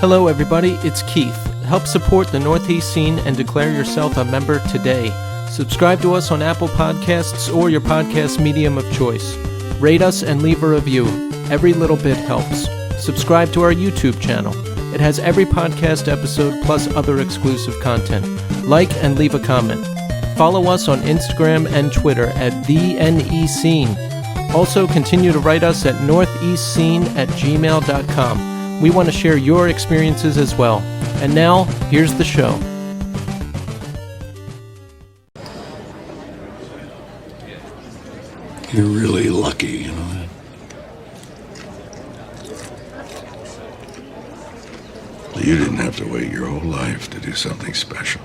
Hello everybody, it's Keith. Help support the Northeast scene and declare yourself a member today. Subscribe to us on Apple Podcasts or your podcast medium of choice. Rate us and leave a review. Every little bit helps. Subscribe to our YouTube channel. It has every podcast episode plus other exclusive content. Like and leave a comment. Follow us on Instagram and Twitter at TheNEScene. Also, continue to write us at northeastscene@gmail.com. We want to share your experiences as well. And now, here's the show. You're really lucky, you know that? You didn't have to wait your whole life to do something special.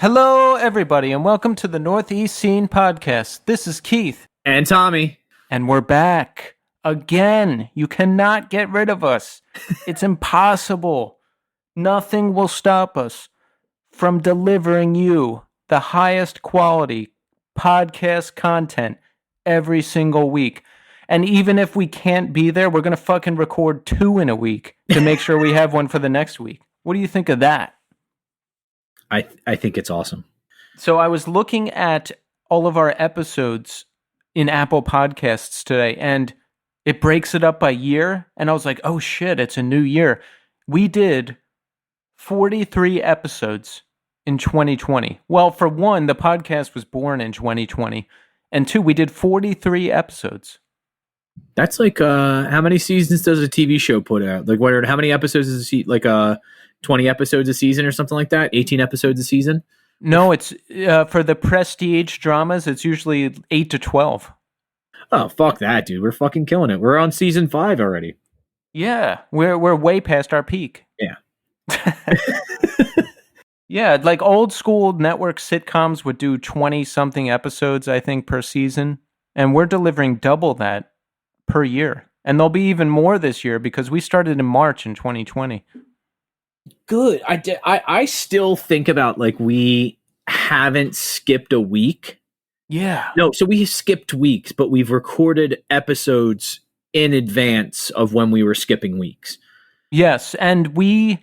Hello, everybody, and welcome to the Northeast Scene Podcast. This is Keith. And Tommy. And we're back. Again. You cannot get rid of us. It's impossible. Nothing will stop us from delivering you the highest quality podcast content every single week. And even if we can't be there, we're going to fucking record 2 in a week to make sure we have one for the next week. What do you think of that? I think it's awesome. So I was looking at all of our episodes in Apple Podcasts today, and it breaks it up by year. And I was like, oh shit, it's a new year. We did 43 episodes in 2020. Well, for one, the podcast was born in 2020. And 2, we did 43 episodes. That's like, how many seasons does a TV show put out? Like, how many episodes is a 20 episodes a season or something like that? 18 episodes a season? No, it's for the prestige dramas, it's usually 8 to 12. Oh, fuck that, dude. We're fucking killing it. We're on season 5 already. Yeah, we're way past our peak. Yeah. Yeah, like old school network sitcoms would do 20-something episodes, I think, per season. And we're delivering double that per year. And there'll be even more this year because we started in March in 2020. Good. I still think about, like, we haven't skipped a week. Yeah. No, so we skipped weeks, but we've recorded episodes in advance of when we were skipping weeks. Yes, and it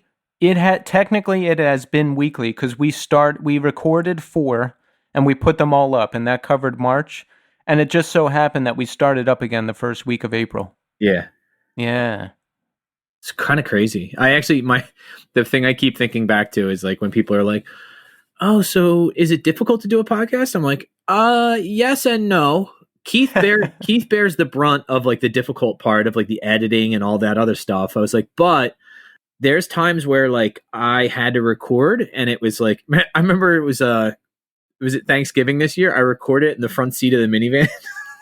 has been weekly because we recorded 4 and we put them all up, and that covered March. And it just so happened that we started up again the first week of April. Yeah. Yeah. It's kind of crazy. The thing I keep thinking back to is, like, when people are like, oh, so is it difficult to do a podcast? I'm like, yes and no. Keith bears the brunt of, like, the difficult part of, like, the editing and all that other stuff. I was like, but there's times where, like, I had to record, and it was like, I remember it was at Thanksgiving this year. I recorded it in the front seat of the minivan.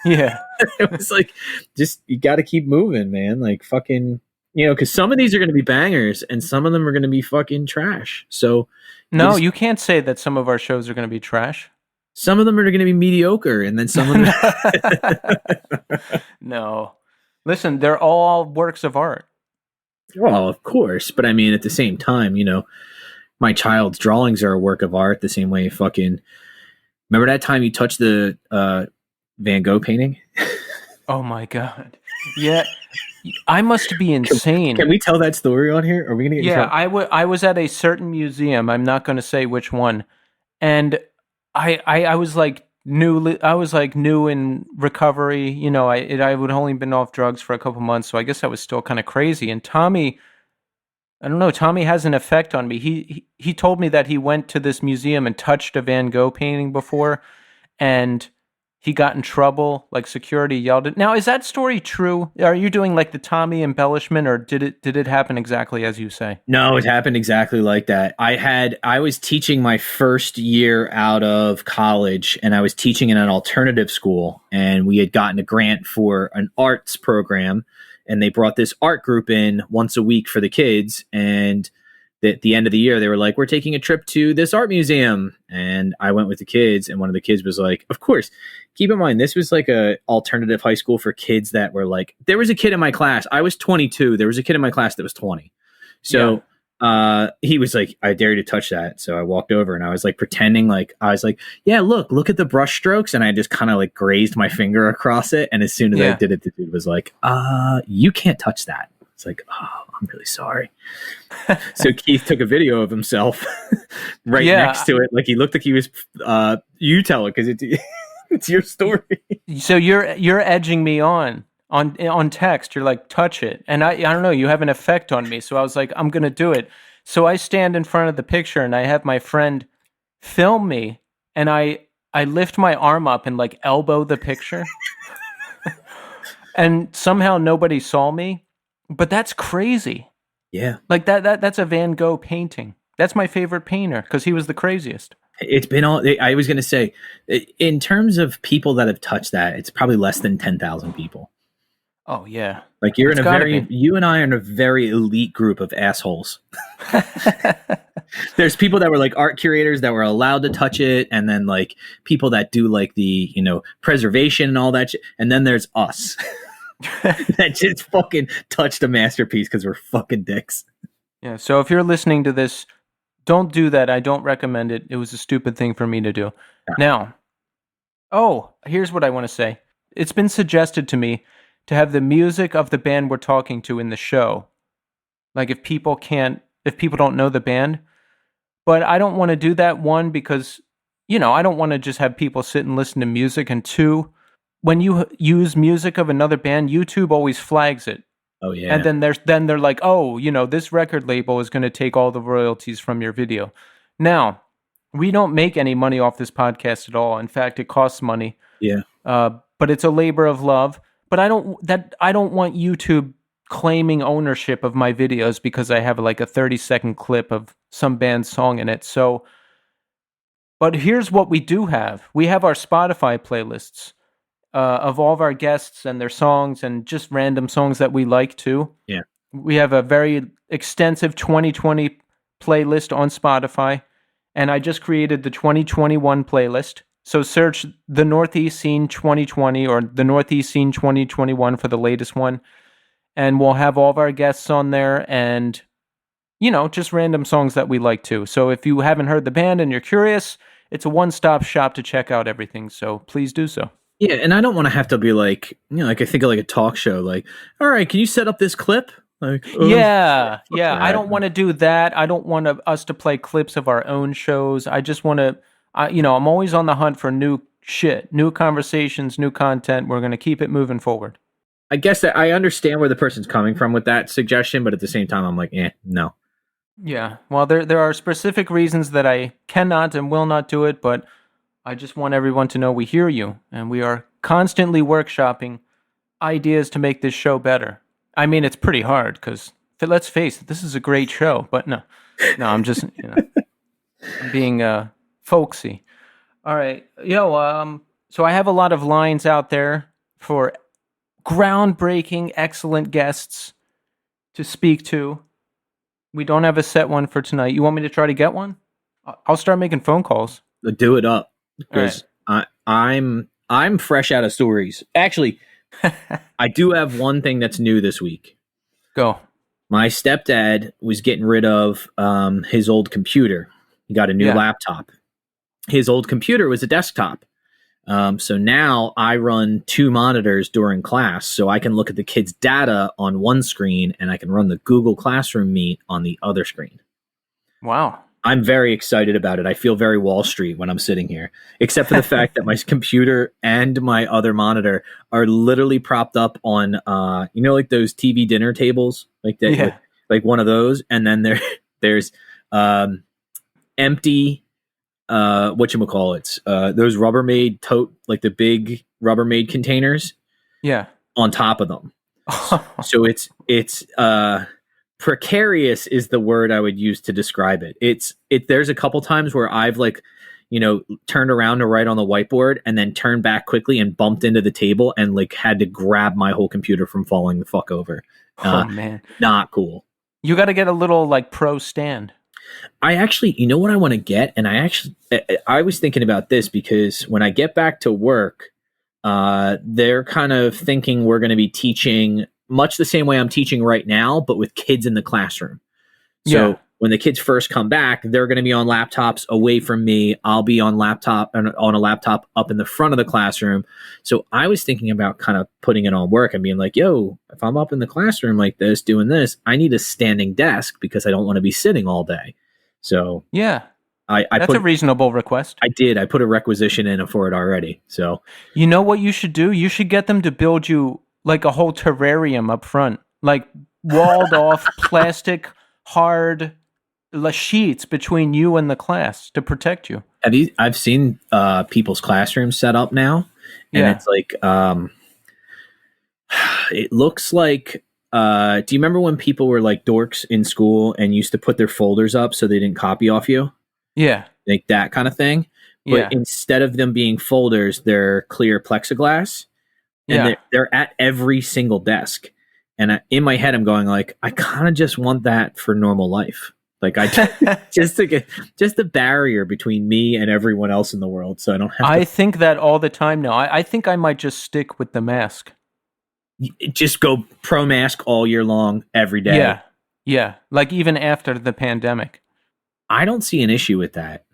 Yeah. It was like, just, you got to keep moving, man. Like, fucking, you know, because some of these are going to be bangers and some of them are going to be fucking trash. So, no, you can't say that some of our shows are going to be trash. Some of them are going to be mediocre, and then some of them. No. Listen, they're all works of art. Well, of course. But I mean, at the same time, you know, my child's drawings are a work of art the same way fucking. Remember that time you touched the Van Gogh painting? Oh, my God. Yeah. I must be insane. Can we tell that story on here? Are we gonna get? Yeah, I was at a certain museum. I'm not going to say which one, and I was like new in recovery. You know, I would only been off drugs for a couple months, so I guess I was still kind of crazy. And Tommy, I don't know. Tommy has an effect on me. He told me that he went to this museum and touched a Van Gogh painting before, and he got in trouble, like security yelled at. Now, is that story true? Are you doing like the Tommy embellishment, or did it happen exactly as you say? No, it happened exactly like that. I was teaching my first year out of college, and I was teaching in an alternative school, and we had gotten a grant for an arts program, and they brought this art group in once a week for the kids, and at the end of the year, they were like, we're taking a trip to this art museum. And I went with the kids, and one of the kids was like, of course, keep in mind, this was like a alternative high school for kids that were like, there was a kid in my class. I was 22. There was a kid in my class that was 20. So he was like, I dare you to touch that. So I walked over and I was like pretending like, I was like, yeah, look at the brush strokes. And I just kind of like grazed my finger across it. And as soon as I did it, the dude was like, you can't touch that. It's like, oh, I'm really sorry. So Keith took a video of himself next to it. Like he looked like he was, you tell it because it's your story. So you're edging me on text. You're like, touch it. And I don't know, you have an effect on me. So I was like, I'm going to do it. So I stand in front of the picture and I have my friend film me, and I lift my arm up and like elbow the picture. And somehow nobody saw me. But that's crazy. Yeah. Like that's a Van Gogh painting. That's my favorite painter because he was the craziest. It's been all, I was going to say, in terms of people that have touched that, it's probably less than 10,000 people. Oh, yeah. Like you and I are in a very elite group of assholes. There's people that were like art curators that were allowed to touch it. And then like people that do like the, preservation and all that shit. And then there's us. That just fucking touched a masterpiece because we're fucking dicks. Yeah, so if you're listening to this, don't do that. I don't recommend it. It was a stupid thing for me to do. Yeah. Now, here's what I want to say. It's been suggested to me to have the music of the band we're talking to in the show. Like if people don't know the band. But I don't want to do that, one, because, I don't want to just have people sit and listen to music, and two, when you use music of another band, YouTube always flags it. Oh yeah. And then they're like, this record label is going to take all the royalties from your video. Now, we don't make any money off this podcast at all. In fact, it costs money. Yeah. But it's a labor of love. But I don't want YouTube claiming ownership of my videos because I have like a 30-second clip of some band's song in it. So, but here's what we do have. We have our Spotify playlists. Of all of our guests and their songs and just random songs that we like too. Yeah. We have a very extensive 2020 playlist on Spotify, and I just created the 2021 playlist. So search the Northeast Scene 2020 or the Northeast Scene 2021 for the latest one, and we'll have all of our guests on there and, just random songs that we like too. So if you haven't heard the band and you're curious, it's a one-stop shop to check out everything, so please do so. Yeah, and I don't want to have to be like, like I think of like a talk show, like, all right, can you set up this clip? Like, yeah. I don't want to do that. I don't want us to play clips of our own shows. I just want to, I'm always on the hunt for new shit, new conversations, new content. We're going to keep it moving forward. I guess that I understand where the person's coming from with that suggestion, but at the same time, I'm like, no. Yeah, well, there are specific reasons that I cannot and will not do it, but I just want everyone to know we hear you, and we are constantly workshopping ideas to make this show better. I mean, it's pretty hard, because let's face it, this is a great show, but no, I'm just, I'm being folksy. All right, so I have a lot of lines out there for groundbreaking, excellent guests to speak to. We don't have a set one for tonight. You want me to try to get one? I'll start making phone calls. Do it up. Because I'm fresh out of stories. Actually, I do have one thing that's new this week. Go. My stepdad was getting rid of his old computer. He got a new laptop. His old computer was a desktop. So now I run 2 monitors during class, so I can look at the kids' data on one screen and I can run the Google Classroom Meet on the other screen. Wow. I'm very excited about it. I feel very Wall Street when I'm sitting here, except for the fact that my computer and my other monitor are literally propped up on, like those TV dinner tables, like that, like one of those. And then there's empty, whatchamacallits, those Rubbermaid tote, like the big Rubbermaid containers. Yeah. On top of them. So it's precarious is the word I would use to describe it. There's a couple times where I've turned around to write on the whiteboard and then turned back quickly and bumped into the table and had to grab my whole computer from falling the fuck over. Oh man. Not cool. You got to get a little like pro stand. I actually, you know what I want to get? And I was thinking about this because when I get back to work, they're kind of thinking we're going to be teaching much the same way I'm teaching right now, but with kids in the classroom. So Yeah. when the kids first come back, they're going to be on laptops away from me. I'll be on a laptop up in the front of the classroom. So I was thinking about kind of putting it on work and being like, yo, if I'm up in the classroom like this, doing this, I need a standing desk because I don't want to be sitting all day. So Yeah. I That's a reasonable request. I put a requisition in for it already. So You know what you should do? You should get them to build you like a whole terrarium up front, like walled off plastic hard sheets between you and the class to protect you. I've seen people's classrooms set up now, and Yeah. it's like it looks like do you remember when people were like dorks in school and used to put their folders up so they didn't copy off you? Yeah. Like that kind of thing. Yeah. But instead of them being folders, they're clear plexiglass, and Yeah. they're at every single desk. And in my head, I'm going like, I kind of just want that for normal life. Like I just to get just the barrier between me and everyone else in the world, so I don't have I think that all the time now. I think I might just stick with the mask. to just go pro mask all year long, every day. Yeah. Yeah. Like even after the pandemic. I don't see an issue with that.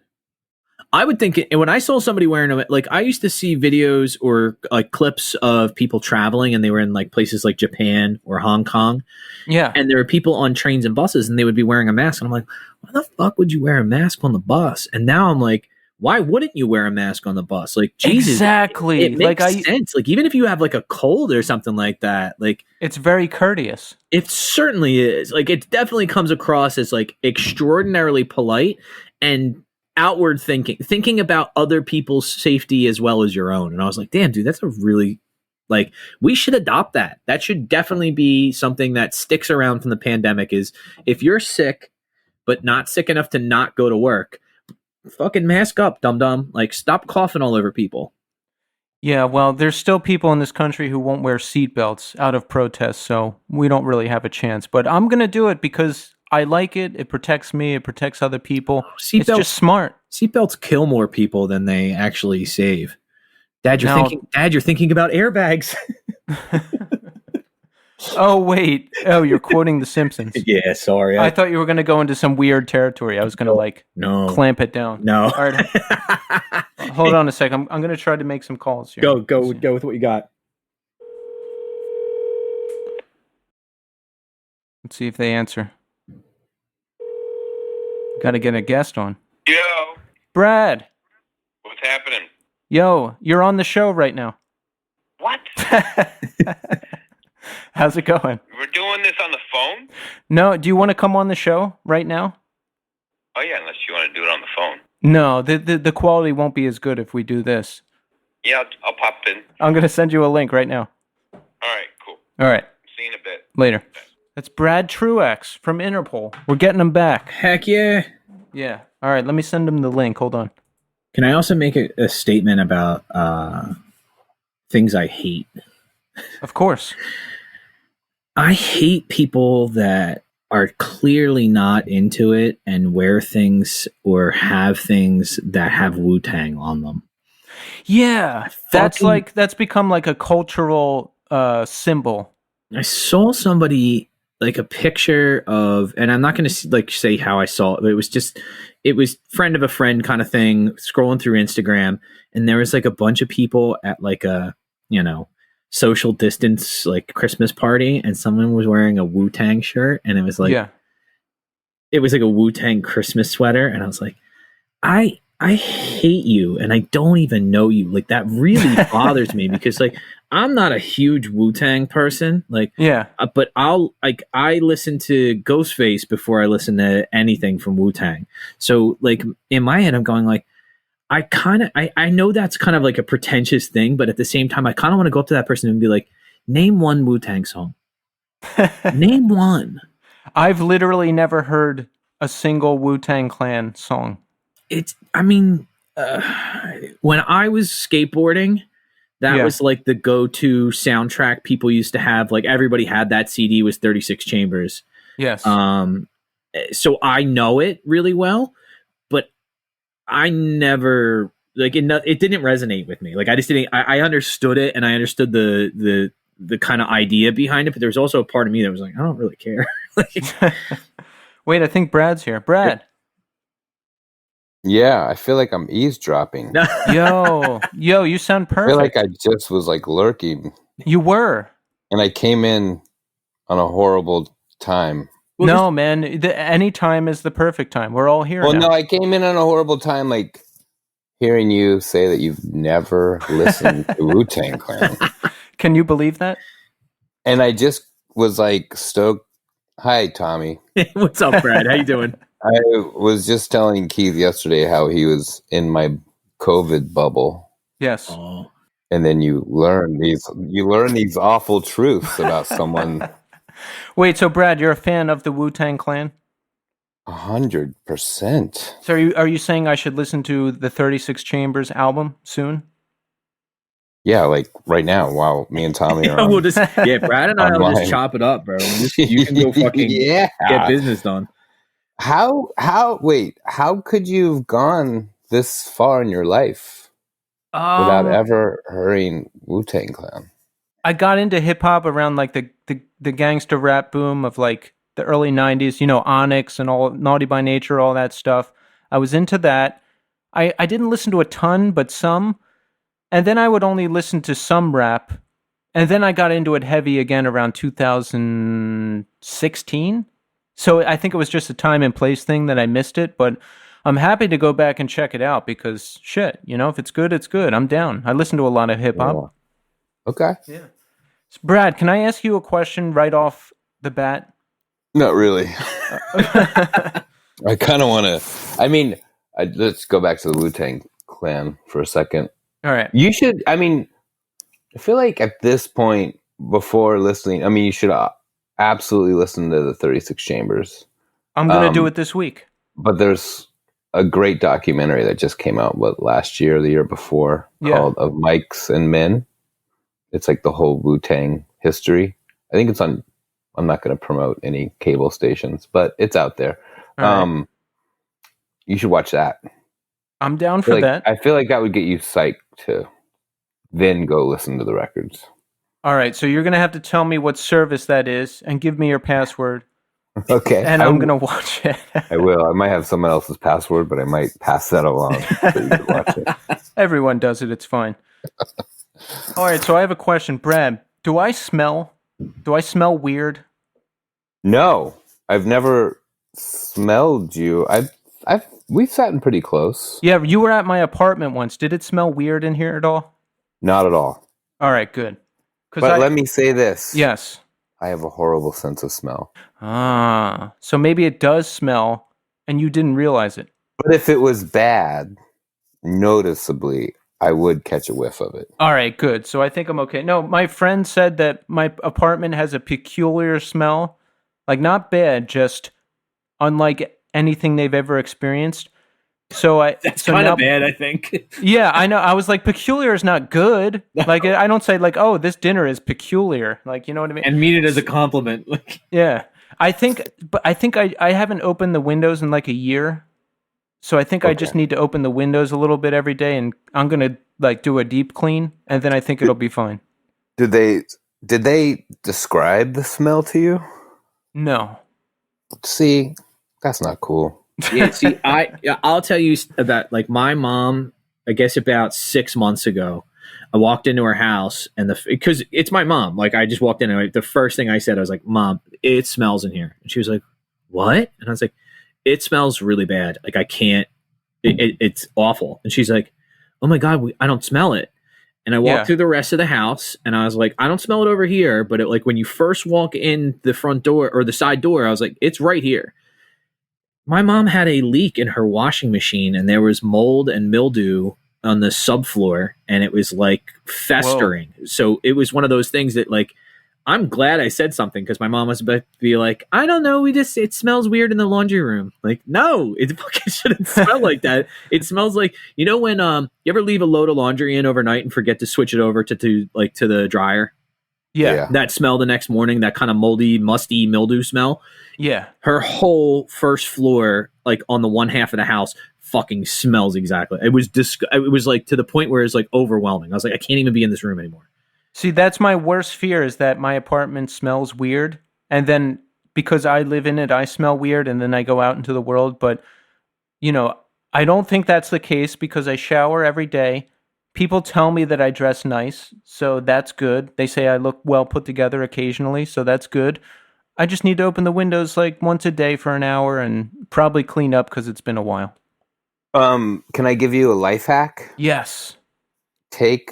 I would think when I saw somebody wearing a, like, I used to see videos or like clips of people traveling and they were in like places like Japan or Hong Kong. Yeah. And there were people on trains and buses and they would be wearing a mask. And I'm like, why the fuck would you wear a mask on the bus? And now I'm like, why wouldn't you wear a mask on the bus? Like, Jesus, exactly. it makes sense. Like, even if you have like a cold or something like that, like, it's very courteous. it certainly is. Like, it definitely comes across as like extraordinarily polite and outward thinking about other people's safety as well as your own. And I was like, damn, dude, that's a really, like, we should adopt that. That should definitely be something that sticks around from the pandemic. Is if you're sick but not sick enough to not go to work, fucking mask up, dum-dum. Like, stop coughing all over people. Yeah, well, there's still people in this country who won't wear seatbelts out of protest, so we don't really have a chance. But I'm going to do it because I like it. It protects me. It protects other people. It's just smart. Seatbelts kill more people than they actually save. Dad, you're thinking about airbags. Oh, wait. Oh, you're quoting The Simpsons. Yeah, sorry. I thought you were going to go into some weird territory. I was going to clamp it down. No. All right. Hold on a sec. I'm going to try to make some calls here. Go with what you got. Let's see if they answer. Got to get a guest on. Yo, Brad. what's happening? Yo, you're on the show right now. What? How's it going? We're doing this on the phone? No, do you want to come on the show right now? Oh yeah, unless you want to do it on the phone. No, the quality won't be as good if we do this. Yeah, I'll pop in. I'm going to send you a link right now. All right, cool. All right. See you in a bit. Later. That's Brad Truax from Interpol. We're getting him back. Heck yeah. Yeah. All right, let me send him the link. Hold on. Can I also make a statement about things I hate? Of course. I hate people that are clearly not into it and wear things or have things that have Wu Tang on them. Yeah. That's become like a cultural symbol. I saw somebody, like, a picture of, and I'm not going to like say how I saw it, but it was friend of a friend kind of thing, scrolling through Instagram, and there was like a bunch of people at like a, social distance, like, Christmas party, and someone was wearing a Wu Tang shirt, and it was like, it was like a Wu Tang Christmas sweater, and I was like, I hate you, and I don't even know you. Like, that really bothers me because, like, I'm not a huge Wu Tang person, like, but I listen to Ghostface before I listen to anything from Wu Tang. So, like, in my head, I'm going like, I know that's kind of like a pretentious thing, but at the same time, I kind of want to go up to that person and be like, name one Wu Tang song. Name one. I've literally never heard a single Wu Tang Clan song. When I was skateboarding, that was like the go-to soundtrack people used to have. Like, everybody had that CD, was 36 Chambers. Yes. So I know it really well, but I never like it didn't resonate with me. Like I just didn't. I understood it, and I understood the kind of idea behind it, but there was also a part of me that was like, I don't really care. Like, Wait, I think Brad's here. Brad. Yeah, I feel like I'm eavesdropping. Yo, you sound I feel like perfect. I just was like lurking, You were. and I came in on a horrible time. Well, no, man. Any time is the perfect time. We're all here Well, now. no, I came in on a horrible time, like hearing you say that you've never listened to Wu Tang Clan, Can you believe that? and I just was like stoked. Hi, Tommy. what's up, Brad? How you doing? I was just telling Keith yesterday how he was in my COVID bubble. Yes. Oh, And then you learn these awful truths about someone. Wait, so Brad, you're a fan of the Wu Tang Clan? 100%. So are you saying I should listen to the 36 Chambers album soon? Yeah, like right now, while me and Tommy are on. we'll just Brad and I will online. just chop it up, bro. You can go fucking yeah. get business done. How could you have gone this far in your life without ever hearing Wu-Tang Clan? I got into hip hop around like the gangster rap boom of like the early 90s, Onyx and all Naughty by Nature, all that stuff. I was into that. I didn't listen to a ton, but some. And then I would only listen to some rap. And then I got into it heavy again around 2016. So I think it was just a time and place thing that I missed it, but I'm happy to go back and check it out because shit, if it's good, it's good. I'm down. I listen to a lot of hip hop. Yeah. Okay. Yeah. So Brad, can I ask you a question right off the bat? Not really. I kind of want to. I mean, let's go back to the Wu-Tang Clan for a second. All right. You should. I mean, I feel like at this point, before listening, you should absolutely listen to the 36 Chambers. I'm going to do it this week. But there's a great documentary that just came out, last year or the year before, called Of Mics and Men. It's like the whole Wu-Tang history. I think it's on. I'm not going to promote any cable stations, but it's out there. Right. You should watch that. I'm down for that. I feel like that would get you psyched to then go listen to the records. All right, so you're going to have to tell me what service that is and give me your password. Okay. And I'm going to watch it. I will. I might have someone else's password, but I might pass that along so you can watch it. Everyone does it. It's fine. All right, so I have a question. Brad, do I smell weird? No, I've never smelled you. We've sat pretty close. Yeah, you were at my apartment once. Did it smell weird in here at all? Not at all. All right, good. But let me say this. Yes. I have a horrible sense of smell. So maybe it does smell and you didn't realize it. But if it was bad, noticeably, I would catch a whiff of it. All right, good. So I think I'm okay. No, my friend said that my apartment has a peculiar smell. Like, not bad, just unlike anything they've ever experienced. So That's kind of bad, I think. Yeah, I know. I was like, peculiar is not good. No. Like, I don't say like, oh, this dinner is peculiar. Like, you know what I mean? And mean it as a compliment. Yeah. I think I haven't opened the windows in like a year. So I think I just need to open the windows a little bit every day, and I'm going to like do a deep clean, and then I think it'll be fine. Did they describe the smell to you? No. See, that's not cool. Yeah, see, I'll tell you about like my mom. I guess about 6 months ago, I walked into her house, and because it's my mom. Like I just walked in, and the first thing I said, I was like, "Mom, it smells in here," and she was like, "What?" And I was like, "It smells really bad. Like I can't. It's awful." And she's like, "Oh my God, I don't smell it." And I walked through the rest of the house, and I was like, "I don't smell it over here," but like when you first walk in the front door or the side door, I was like, "It's right here." My mom had a leak in her washing machine, and there was mold and mildew on the subfloor, and it was like festering. Whoa. So it was one of those things that like, I'm glad I said something, because my mom was about to be like, "I don't know, it smells weird in the laundry room." Like, no, it fucking shouldn't smell like that. It smells like, when you ever leave a load of laundry in overnight and forget to switch it over to the dryer? Yeah. That smell the next morning, that kind of moldy, musty mildew smell. Yeah. Her whole first floor, like on the one half of the house, fucking smells exactly. It was it was like to the point where it's like overwhelming. I was like, I can't even be in this room anymore. See, that's my worst fear, is that my apartment smells weird, and then because I live in it, I smell weird, and then I go out into the world. But I don't think that's the case because I shower every day. People tell me that I dress nice, so that's good. They say I look well put together occasionally, so that's good. I just need to open the windows like once a day for an hour and probably clean up because it's been a while. Can I give you a life hack? Yes. Actually,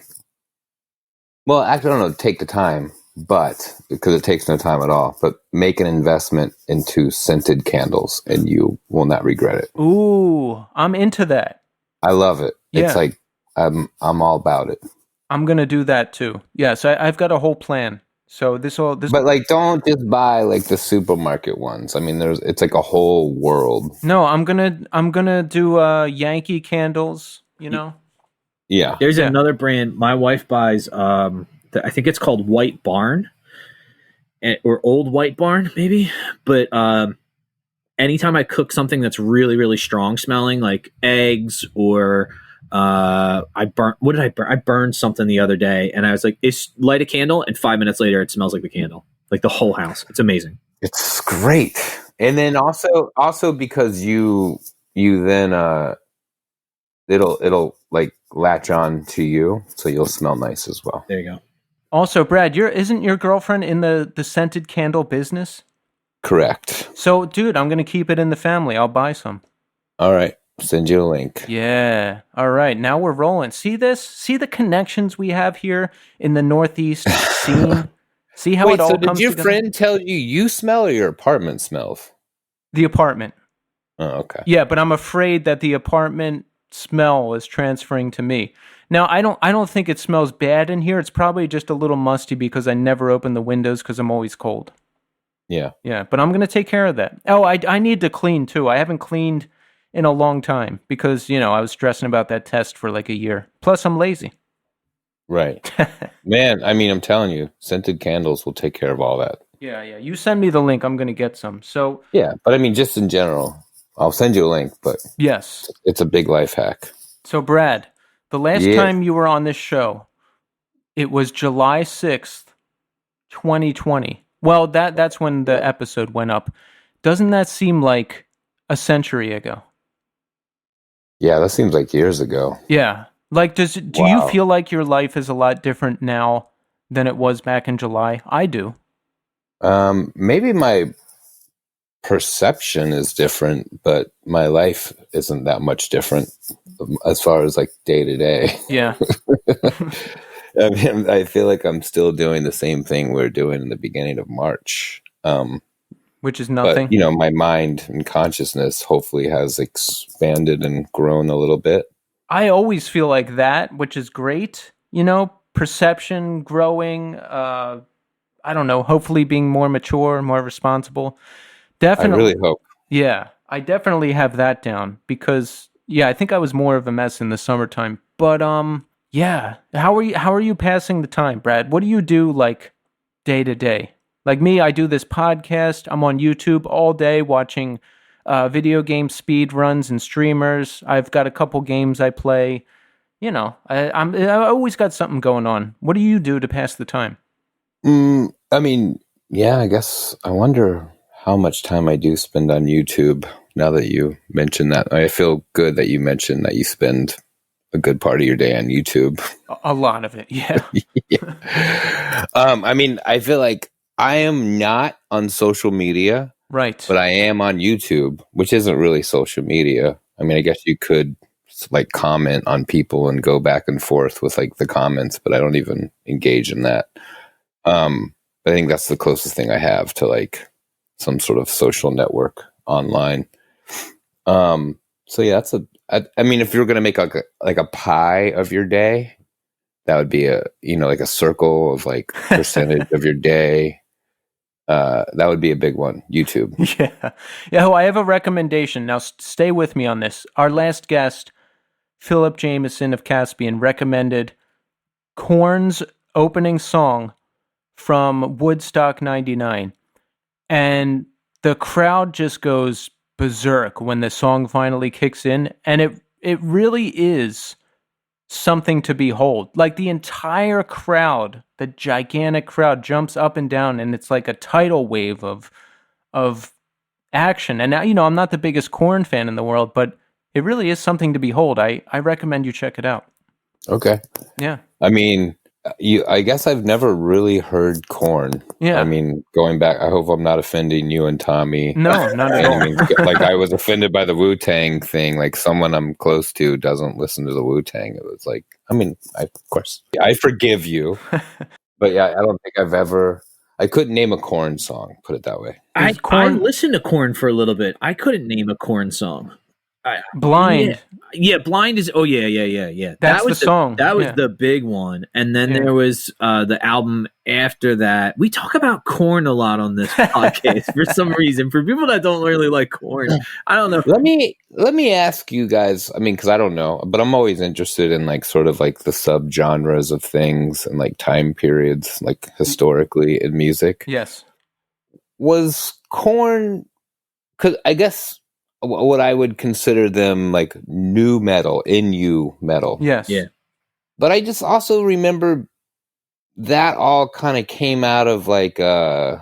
I don't know, take the time, but because it takes no time at all, but make an investment into scented candles and you will not regret it. Ooh, I'm into that. I love it. Yeah. It's like, I'm all about it. I'm going to do that too. Yes, I've got a whole plan. So But like, don't just buy like the supermarket ones. I mean, it's like a whole world. No, I'm gonna do Yankee Candles. Yeah. There's another brand my wife buys. I think it's called White Barn, or Old White Barn, maybe. But anytime I cook something that's really, really strong smelling, like eggs or what did I burn? I burned something the other day, and I was like, light a candle, and 5 minutes later, it smells like the candle, like the whole house. It's amazing. It's great. And then also because you then it'll like latch on to you, so you'll smell nice as well. There you go. Also, Brad, isn't your girlfriend in the scented candle business? Correct. So, dude, I'm gonna keep it in the family. I'll buy some. All right. Send you a link. Yeah. All right. Now we're rolling. See this? See the connections we have here in the Northeast scene? See how it all comes together? Did your friend tell you smell or your apartment smells? The apartment. Oh, okay. Yeah, but I'm afraid that the apartment smell is transferring to me. Now, I don't think it smells bad in here. It's probably just a little musty because I never open the windows because I'm always cold. Yeah. Yeah, but I'm going to take care of that. Oh, I need to clean too. I haven't cleaned in a long time because, I was stressing about that test for like a year. Plus, I'm lazy. Right. Man, I mean, I'm telling you, scented candles will take care of all that. Yeah. You send me the link. I'm going to get some. So yeah, but I mean, just in general, I'll send you a link, but yes, it's a big life hack. So, Brad, the last time you were on this show, it was July 6th, 2020. Well, that's when the episode went up. Doesn't that seem like a century ago? Yeah, that seems like years ago. Yeah. Like, do you feel like your life is a lot different now than it was back in July? I do. Maybe my perception is different, but my life isn't that much different as far as like day to day. Yeah. I mean, I feel like I'm still doing the same thing we were doing in the beginning of March. Which is nothing. But, my mind and consciousness hopefully has expanded and grown a little bit. I always feel like that, which is great. Perception growing, I don't know, hopefully being more mature, more responsible. Definitely. I really hope. Yeah, I definitely have that down because, I think I was more of a mess in the summertime. But, yeah. How are you passing the time, Brad? What do you do like day to day? Like me, I do this podcast. I'm on YouTube all day watching video game speed runs and streamers. I've got a couple games I play. I always got something going on. What do you do to pass the time? I mean, yeah, I guess I wonder how much time I do spend on YouTube now that you mentioned that. I feel good that you mentioned that you spend a good part of your day on YouTube. A lot of it, yeah. Yeah. I mean, I feel like I am not on social media. Right. But I am on YouTube, which isn't really social media. I mean, I guess you could like comment on people and go back and forth with like the comments, but I don't even engage in that. I think that's the closest thing I have to like some sort of social network online. So yeah, I mean, if you're going to make like a pie of your day, that would be like a circle of like percentage of your day. That would be a big one. YouTube. Yeah. Well, I have a recommendation. Now, stay with me on this. Our last guest, Philip Jameson of Caspian, recommended Korn's opening song from Woodstock 99. And the crowd just goes berserk when the song finally kicks in. And it really is something to behold. Like the entire crowd, the gigantic crowd jumps up and down, and it's like a tidal wave of action. And now, I'm not the biggest Korn fan in the world, but it really is something to behold. I recommend you check it out. Okay. Yeah. I mean, I guess I've never really heard Korn. Yeah. I mean, going back, I hope I'm not offending you and Tommy. No, not at all. I mean, like I was offended by the Wu Tang thing. Like someone I'm close to doesn't listen to the Wu Tang. It was like, I mean, of course, I forgive you, but yeah, I don't think I couldn't name a Korn song. Put it that way. I listened to Korn for a little bit. I couldn't name a Korn song. Blind. Yeah, Blind is. Oh yeah. That's the song. That was the big one, and then there was the album after that. We talk about Korn a lot on this podcast for some reason. For people that don't really like Korn, I don't know. Let me ask you guys. I mean, because I don't know, but I'm always interested in like sort of like the subgenres of things and like time periods, like historically in music. Yes. Was Korn? Because I guess what I would consider them like new metal, NU metal. Yes. Yeah. But I just also remember that all kind of came out of like I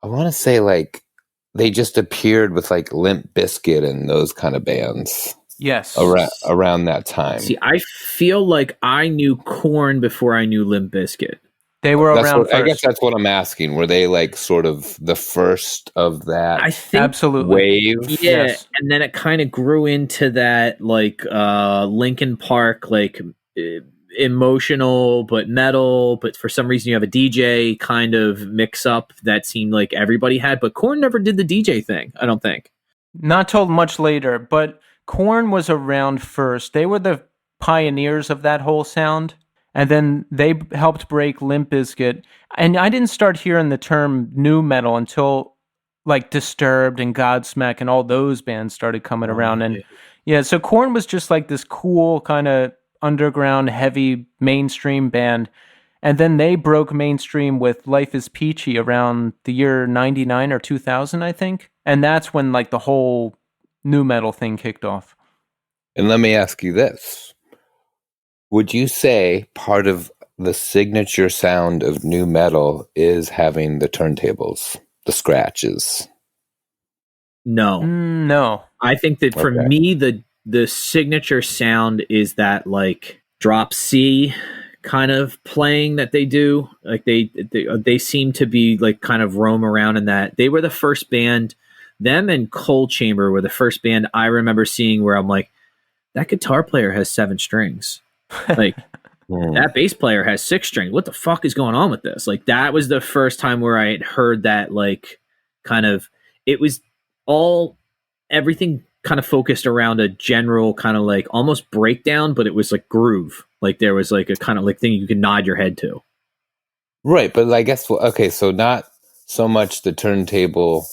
want to say like they just appeared with like Limp Bizkit and those kind of bands. Yes. Around that time. See, I feel like I knew Korn before I knew Limp Bizkit. They were around first. I guess that's what I'm asking. Were they like sort of the first of that? I think absolutely wave? Yeah, yes. And then it kind of grew into that like Linkin Park, like emotional but metal, but for some reason you have a DJ kind of mix up that seemed like everybody had, but Korn never did the DJ thing, I don't think. Not till much later, but Korn was around first. They were the pioneers of that whole sound. And then they helped break Limp Bizkit. And I didn't start hearing the term new metal until like Disturbed and Godsmack and all those bands started coming around. And yeah, so Korn was just like this cool kind of underground, heavy mainstream band. And then they broke mainstream with Life is Peachy around the year 99 or 2000, I think. And that's when like the whole new metal thing kicked off. And let me ask you this. Would you say part of the signature sound of new metal is having the turntables, the scratches? No. No. I think that for me, the signature sound is that like drop C kind of playing that they do. Like they seem to be like kind of roam around in that. They were the first band, them and Coal Chamber were the first band I remember seeing where I'm like, that guitar player has 7 strings. Like that bass player has 6 strings. What the fuck is going on with this? Like that was the first time where I had heard that like kind of it was all everything kind of focused around a general kind of like almost breakdown, but it was like groove. Like there was like a kind of like thing you could nod your head to. Right, but I guess okay, so not so much the turntable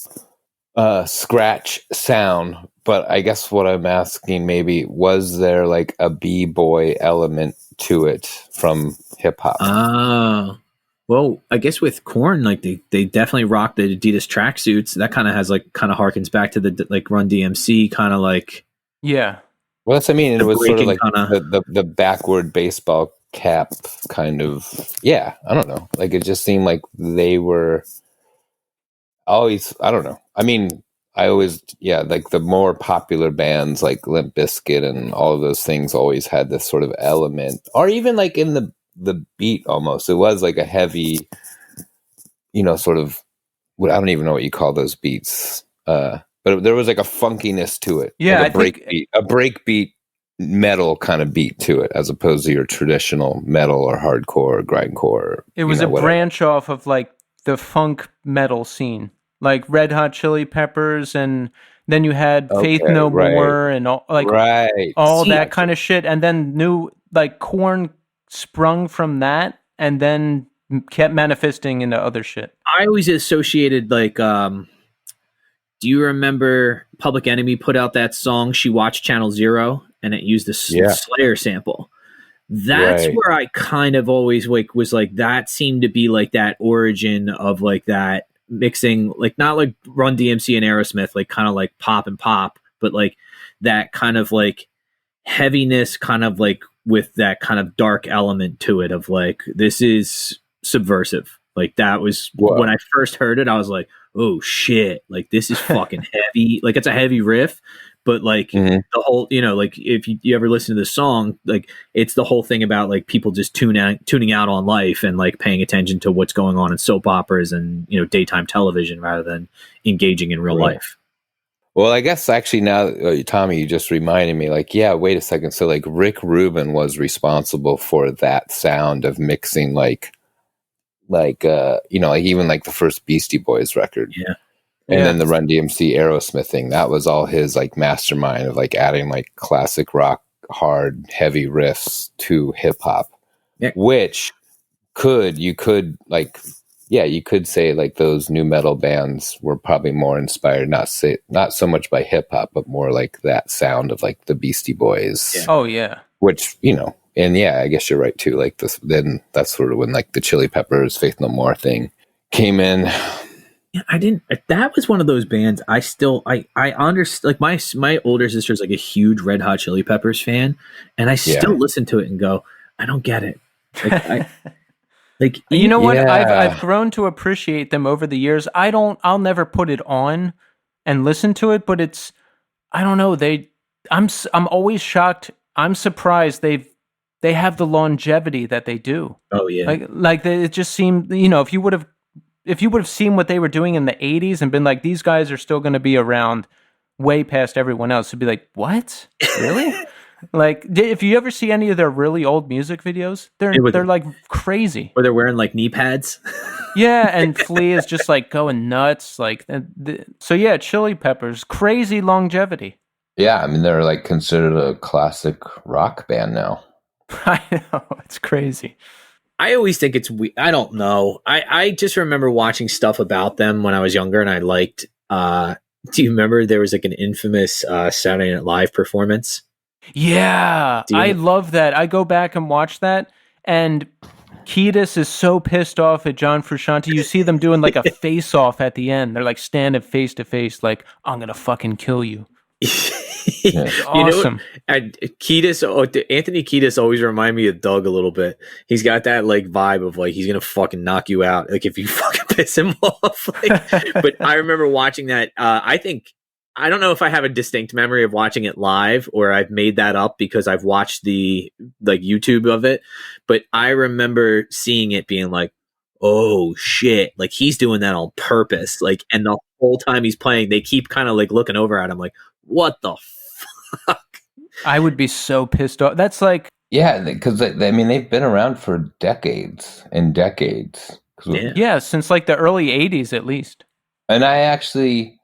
scratch sound, but I guess what I'm asking maybe was there like a b-boy element to it from hip hop? Well, I guess with Korn, like they definitely rock the Adidas tracksuits. That kind of has like kind of harkens back to the like Run DMC kind of like. Yeah. Well, that's what I mean. It was sort of like kinda, the backward baseball cap kind of. Yeah, I don't know. Like it just seemed like they were always. I don't know. I mean, I always like the more popular bands like Limp Bizkit and all of those things always had this sort of element, or even like in the beat almost. It was like a heavy, sort of. I don't even know what you call those beats. But there was like a funkiness to it. Yeah, like a breakbeat metal kind of beat to it, as opposed to your traditional metal or hardcore or grindcore. It was a branch off of like the funk metal scene, like Red Hot Chili Peppers, and then you had Faith No More and all that kind of shit. And then new like Korn sprung from that, and then kept manifesting into other shit. I always associated like. Do you remember Public Enemy put out that song, She Watched Channel Zero, and it used a Slayer sample? That's Right. where I kind of always like was like that seemed to be like that origin of like that mixing, like not like Run DMC and Aerosmith, like kind of like pop and pop, but like that kind of like heaviness, kind of like with that kind of dark element to it of like this is subversive. Like that was Whoa. when I first heard it, I was like, oh shit, like this is fucking heavy. Like it's a heavy riff, but like Mhm. the whole, you know, like if you ever listen to the song, like it's the whole thing about like people just tuning out on life and like paying attention to what's going on in soap operas and, you know, daytime television rather than engaging in real Right. life. Well, I guess actually now, Tommy, you just reminded me, like, yeah, wait a second. So, like, Rick Rubin was responsible for that sound of mixing, like, you know, like even like the first Beastie Boys record. Yeah. And Yeah. then the Run DMC Aerosmith thing, that was all his like mastermind of like adding like classic rock, hard, heavy riffs to hip hop, Yeah. which you could say like those new metal bands were probably more inspired, not so much by hip hop, but more like that sound of like the Beastie Boys. Yeah. Oh yeah. Which, you know, and yeah, I guess you're right too. Like this, then that's sort of when like the Chili Peppers, Faith No More thing came in. Yeah, I didn't. That was one of those bands. I understand. Like my older sister's like a huge Red Hot Chili Peppers fan, and I still listen to it and go, I don't get it. Like, You know what? Yeah. I've grown to appreciate them over the years. I'll never put it on and listen to it, but it's, I don't know. I'm always shocked. I'm surprised they have the longevity that they do. Oh yeah. It just seemed, you know, if you would have seen what they were doing in the 80s and been like, these guys are still going to be around way past everyone else, it'd be like, what? Really? Like, if you ever see any of their really old music videos, they're like crazy. Or they're wearing like knee pads. Yeah, and Flea is just like going nuts. Like, so yeah, Chili Peppers, crazy longevity. Yeah, I mean they're like considered a classic rock band now. I know, it's crazy. I always think it's I don't know. I just remember watching stuff about them when I was younger, and I liked. Do you remember there was like an infamous Saturday Night Live performance? Yeah, I love that. I go back and watch that, and Kiedis is so pissed off at John Frusciante. You see them doing like a face-off at the end. They're like standing face to face, like, I'm gonna fucking kill you. Yeah. Awesome. Anthony Kiedis always remind me of Doug a little bit. He's got that like vibe of like he's gonna fucking knock you out, like if you fucking piss him off. But I remember watching that. I don't know if I have a distinct memory of watching it live or I've made that up because I've watched the like YouTube of it. But I remember seeing it being like, oh shit, like he's doing that on purpose. Like, and the whole time he's playing, they keep kind of like looking over at him like, what the fuck? I would be so pissed off. That's like, Yeah, because I mean they've been around for decades and decades. Yeah, since like the early 80s at least. And I actually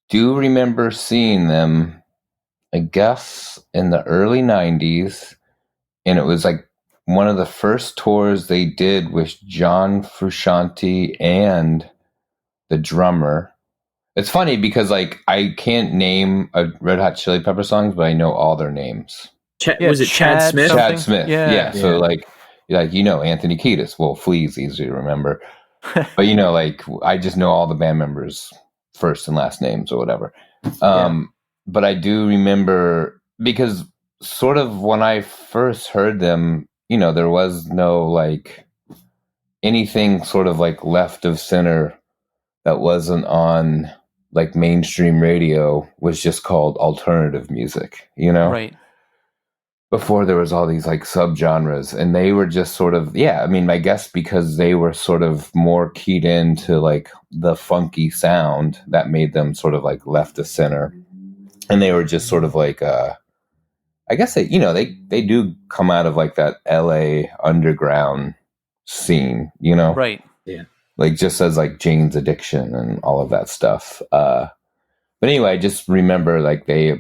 do remember seeing them, I guess, in the early 90s. And it was like one of the first tours they did with John Frusciante and the drummer. It's funny because like I can't name a Red Hot Chili Pepper songs, but I know all their names. Was it Chad Smith? something? Chad Smith. Yeah. So like you know Anthony Kiedis. Well, Flea's easy to remember. But you know, like I just know all the band members' first and last names or whatever. But I do remember because sort of when I first heard them, you know, there was no like anything sort of like left of center that wasn't on like mainstream radio, was just called alternative music, you know? Right. Before there was all these like subgenres, and they were just sort of, I mean, I guess because they were sort of more keyed into like the funky sound that made them sort of like left of center. And they were just sort of like, I guess they, you know, they do come out of like that LA underground scene, you know? Right. Yeah. Like just as like Jane's Addiction and all of that stuff. But anyway, I just remember like they,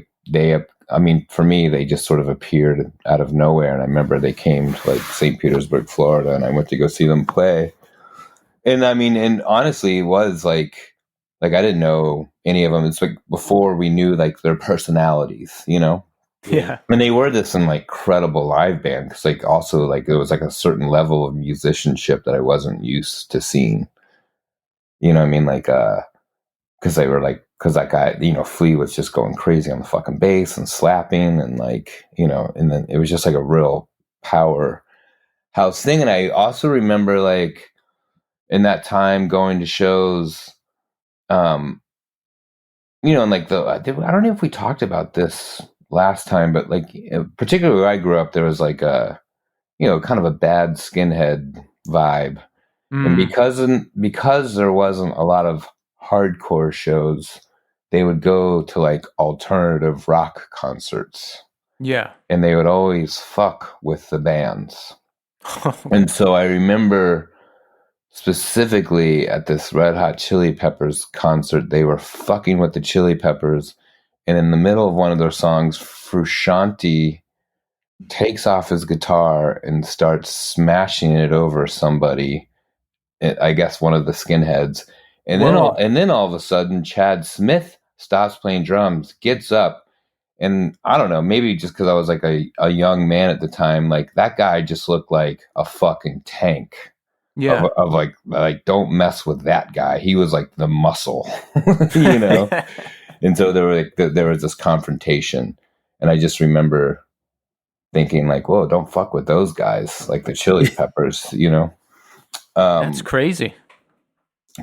I mean, for me, they just sort of appeared out of nowhere. And I remember they came to like St. Petersburg, Florida, and I went to go see them play. And I mean, and honestly, it was like I didn't know any of them. It's like before we knew like their personalities, you know? Yeah. And they were this incredible live band because also it was a certain level of musicianship that I wasn't used to seeing. You know what I mean? Because they were because that guy, Flea was just going crazy on the fucking bass and slapping and and then it was just a real powerhouse thing. And I also remember in that time going to shows, and I don't know if we talked about this last time, but particularly where I grew up, there was kind of a bad skinhead vibe. And because there wasn't a lot of hardcore shows, they would go to alternative rock concerts. Yeah. And they would always fuck with the bands. And so I remember specifically at this Red Hot Chili Peppers concert, they were fucking with the Chili Peppers. And in the middle of one of their songs, Frusciante takes off his guitar and starts smashing it over somebody. I guess one of the skinheads, and then all of a sudden, Chad Smith stops playing drums, gets up, and I don't know, maybe just because I was a young man at the time, that guy just looked like a fucking tank. Yeah. Of don't mess with that guy. He was the muscle, you know. And so there was this confrontation, and I just remember thinking whoa, don't fuck with those guys, the Chili Peppers, you know. That's crazy.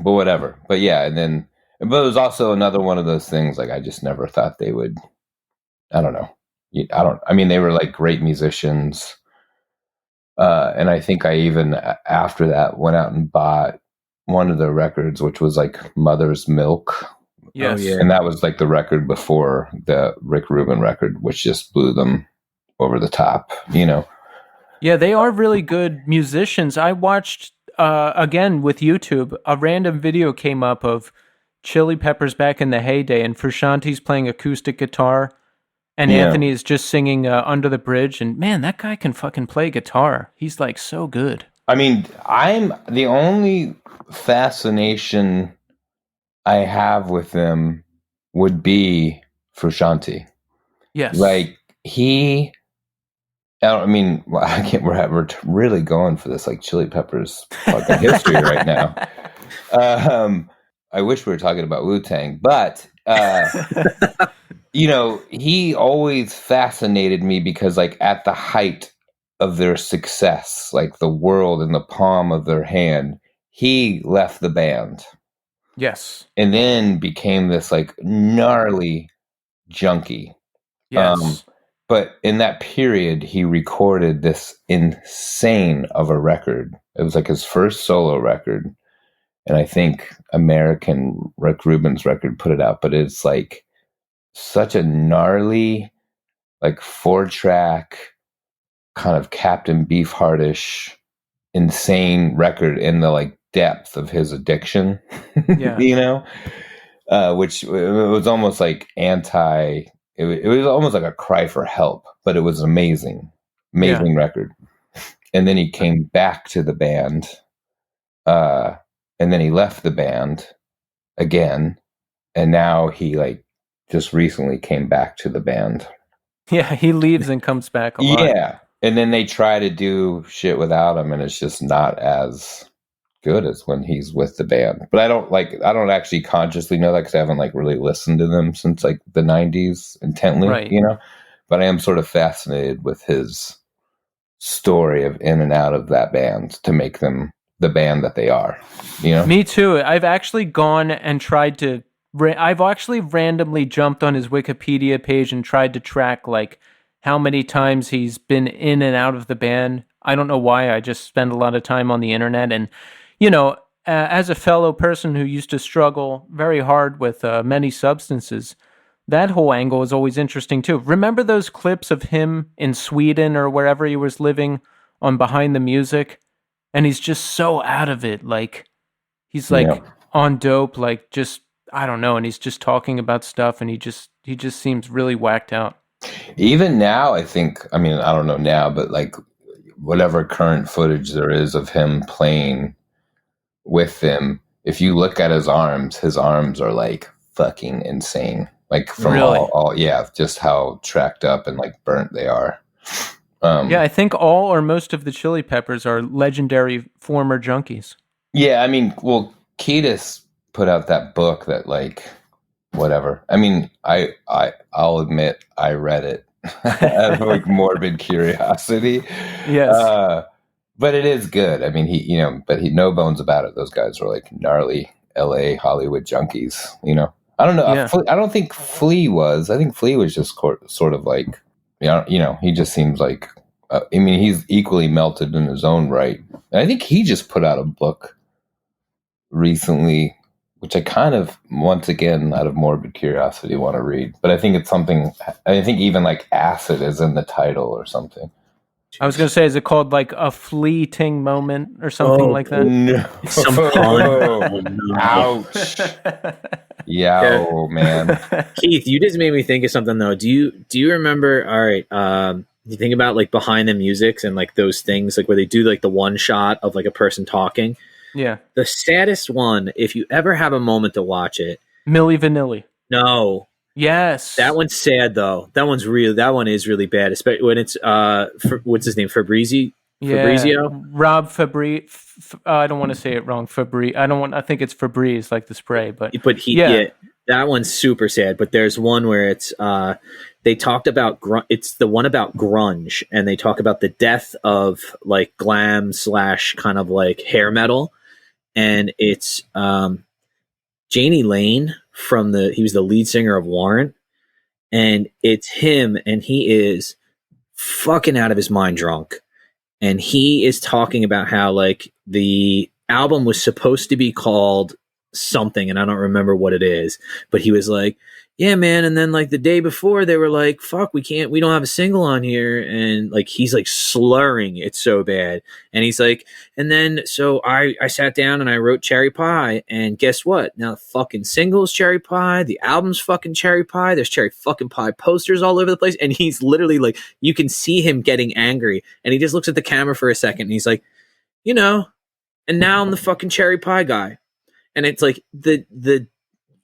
But whatever. But yeah, but it was also another one of those things I just never thought they would. I don't know. I mean, they were great musicians. And I think I even after that went out and bought one of the records, which was Mother's Milk. Yes. Oh, yeah. And that was the record before the Rick Rubin record, which just blew them over the top, you know. Yeah, they are really good musicians. I watched again with YouTube, a random video came up of Chili Peppers back in the heyday, and Frusciante's playing acoustic guitar, and Anthony is just singing Under the Bridge, and man, that guy can fucking play guitar. He's so good. I mean, I'm the only fascination I have with them would be Frusciante. Yes. I mean, I can't. We're really going for this Chili Peppers fucking history right now. I wish we were talking about Wu Tang, but he always fascinated me because at the height of their success, the world in the palm of their hand, he left the band. Yes. And then became this gnarly junkie. Yes. But in that period, he recorded this insane of a record. It was his first solo record. And I think American Rick Rubin's record put it out. But it's such a gnarly, 4-track, kind of Captain Beefheartish, insane record in the depth of his addiction. Yeah. You know? Which it was almost anti... It was almost a cry for help, but it was amazing record. And then he came back to the band, and then he left the band again, and now he just recently came back to the band. Yeah, he leaves and comes back a lot. Yeah, and then they try to do shit without him, and it's just not as good as when he's with the band. But I don't actually consciously know that because I haven't really listened to them since the 90s intently, right. You know. But I am sort of fascinated with his story of in and out of that band to make them the band that they are, you know. Me too. I've actually gone and tried to I've actually randomly jumped on his Wikipedia page and tried to track how many times he's been in and out of the band. I don't know why. I just spend a lot of time on the internet, and as a fellow person who used to struggle very hard with many substances, that whole angle is always interesting too. Remember those clips of him in Sweden or wherever he was living on Behind the Music? And he's just so out of it. He's on dope, just, I don't know. And he's just talking about stuff, and he just seems really whacked out. Even now, I think, I mean, I don't know now, but whatever current footage there is of him playing with them, if you look at his arms are fucking insane. like from Really? all yeah, just how tracked up and like burnt they are. Yeah, I think all or most of the Chili Peppers are legendary former junkies. Yeah, I mean, well, Kiedis put out that book that like whatever. I mean, I'll admit I read it out of like morbid curiosity. Yes. But it is good. I mean, he no bones about it. Those guys were like gnarly LA Hollywood junkies, I don't know. Yeah. I don't think Flea was. I think Flea was just sort of like, he just seems like, I mean, he's equally melted in his own right. And I think he just put out a book recently, which I kind of, once again, out of morbid curiosity, want to read. But I think it's something, I think even like acid is in the title or something. I was going to say, is it called like a fleeting moment or something like that? No. Some pun. Ouch. Yow, man. Keith, you just made me think of something though. Do you remember? All right, you think about like behind the musics and like those things, like where they do like the one shot of like a person talking. Yeah. The saddest one, if you ever have a moment to watch it. Milli Vanilli. No. Yes. That one's sad though. That one is really bad, especially when it's what's his name? Fabrizio? Rob Fabri. I don't want to say it wrong. I think it's Febreze, like the spray, but that one's super sad. But there's one where it's they talked about it's the one about grunge, and they talk about the death of like glam / kind of like hair metal, and it's Janie Lane he was the lead singer of Warrant, and it's him, and he is fucking out of his mind drunk. And he is talking about how like the album was supposed to be called something, and I don't remember what it is, but he was like, yeah, man. And then like the day before they were like, fuck, we don't have a single on here. And like, he's like slurring. It's so bad. And he's like, and then, so I sat down and I wrote Cherry Pie, and guess what? Now the fucking single's Cherry Pie. The album's fucking Cherry Pie. There's Cherry fucking Pie posters all over the place. And he's literally like, you can see him getting angry, and he just looks at the camera for a second and he's like, and now I'm the fucking Cherry Pie guy. And it's like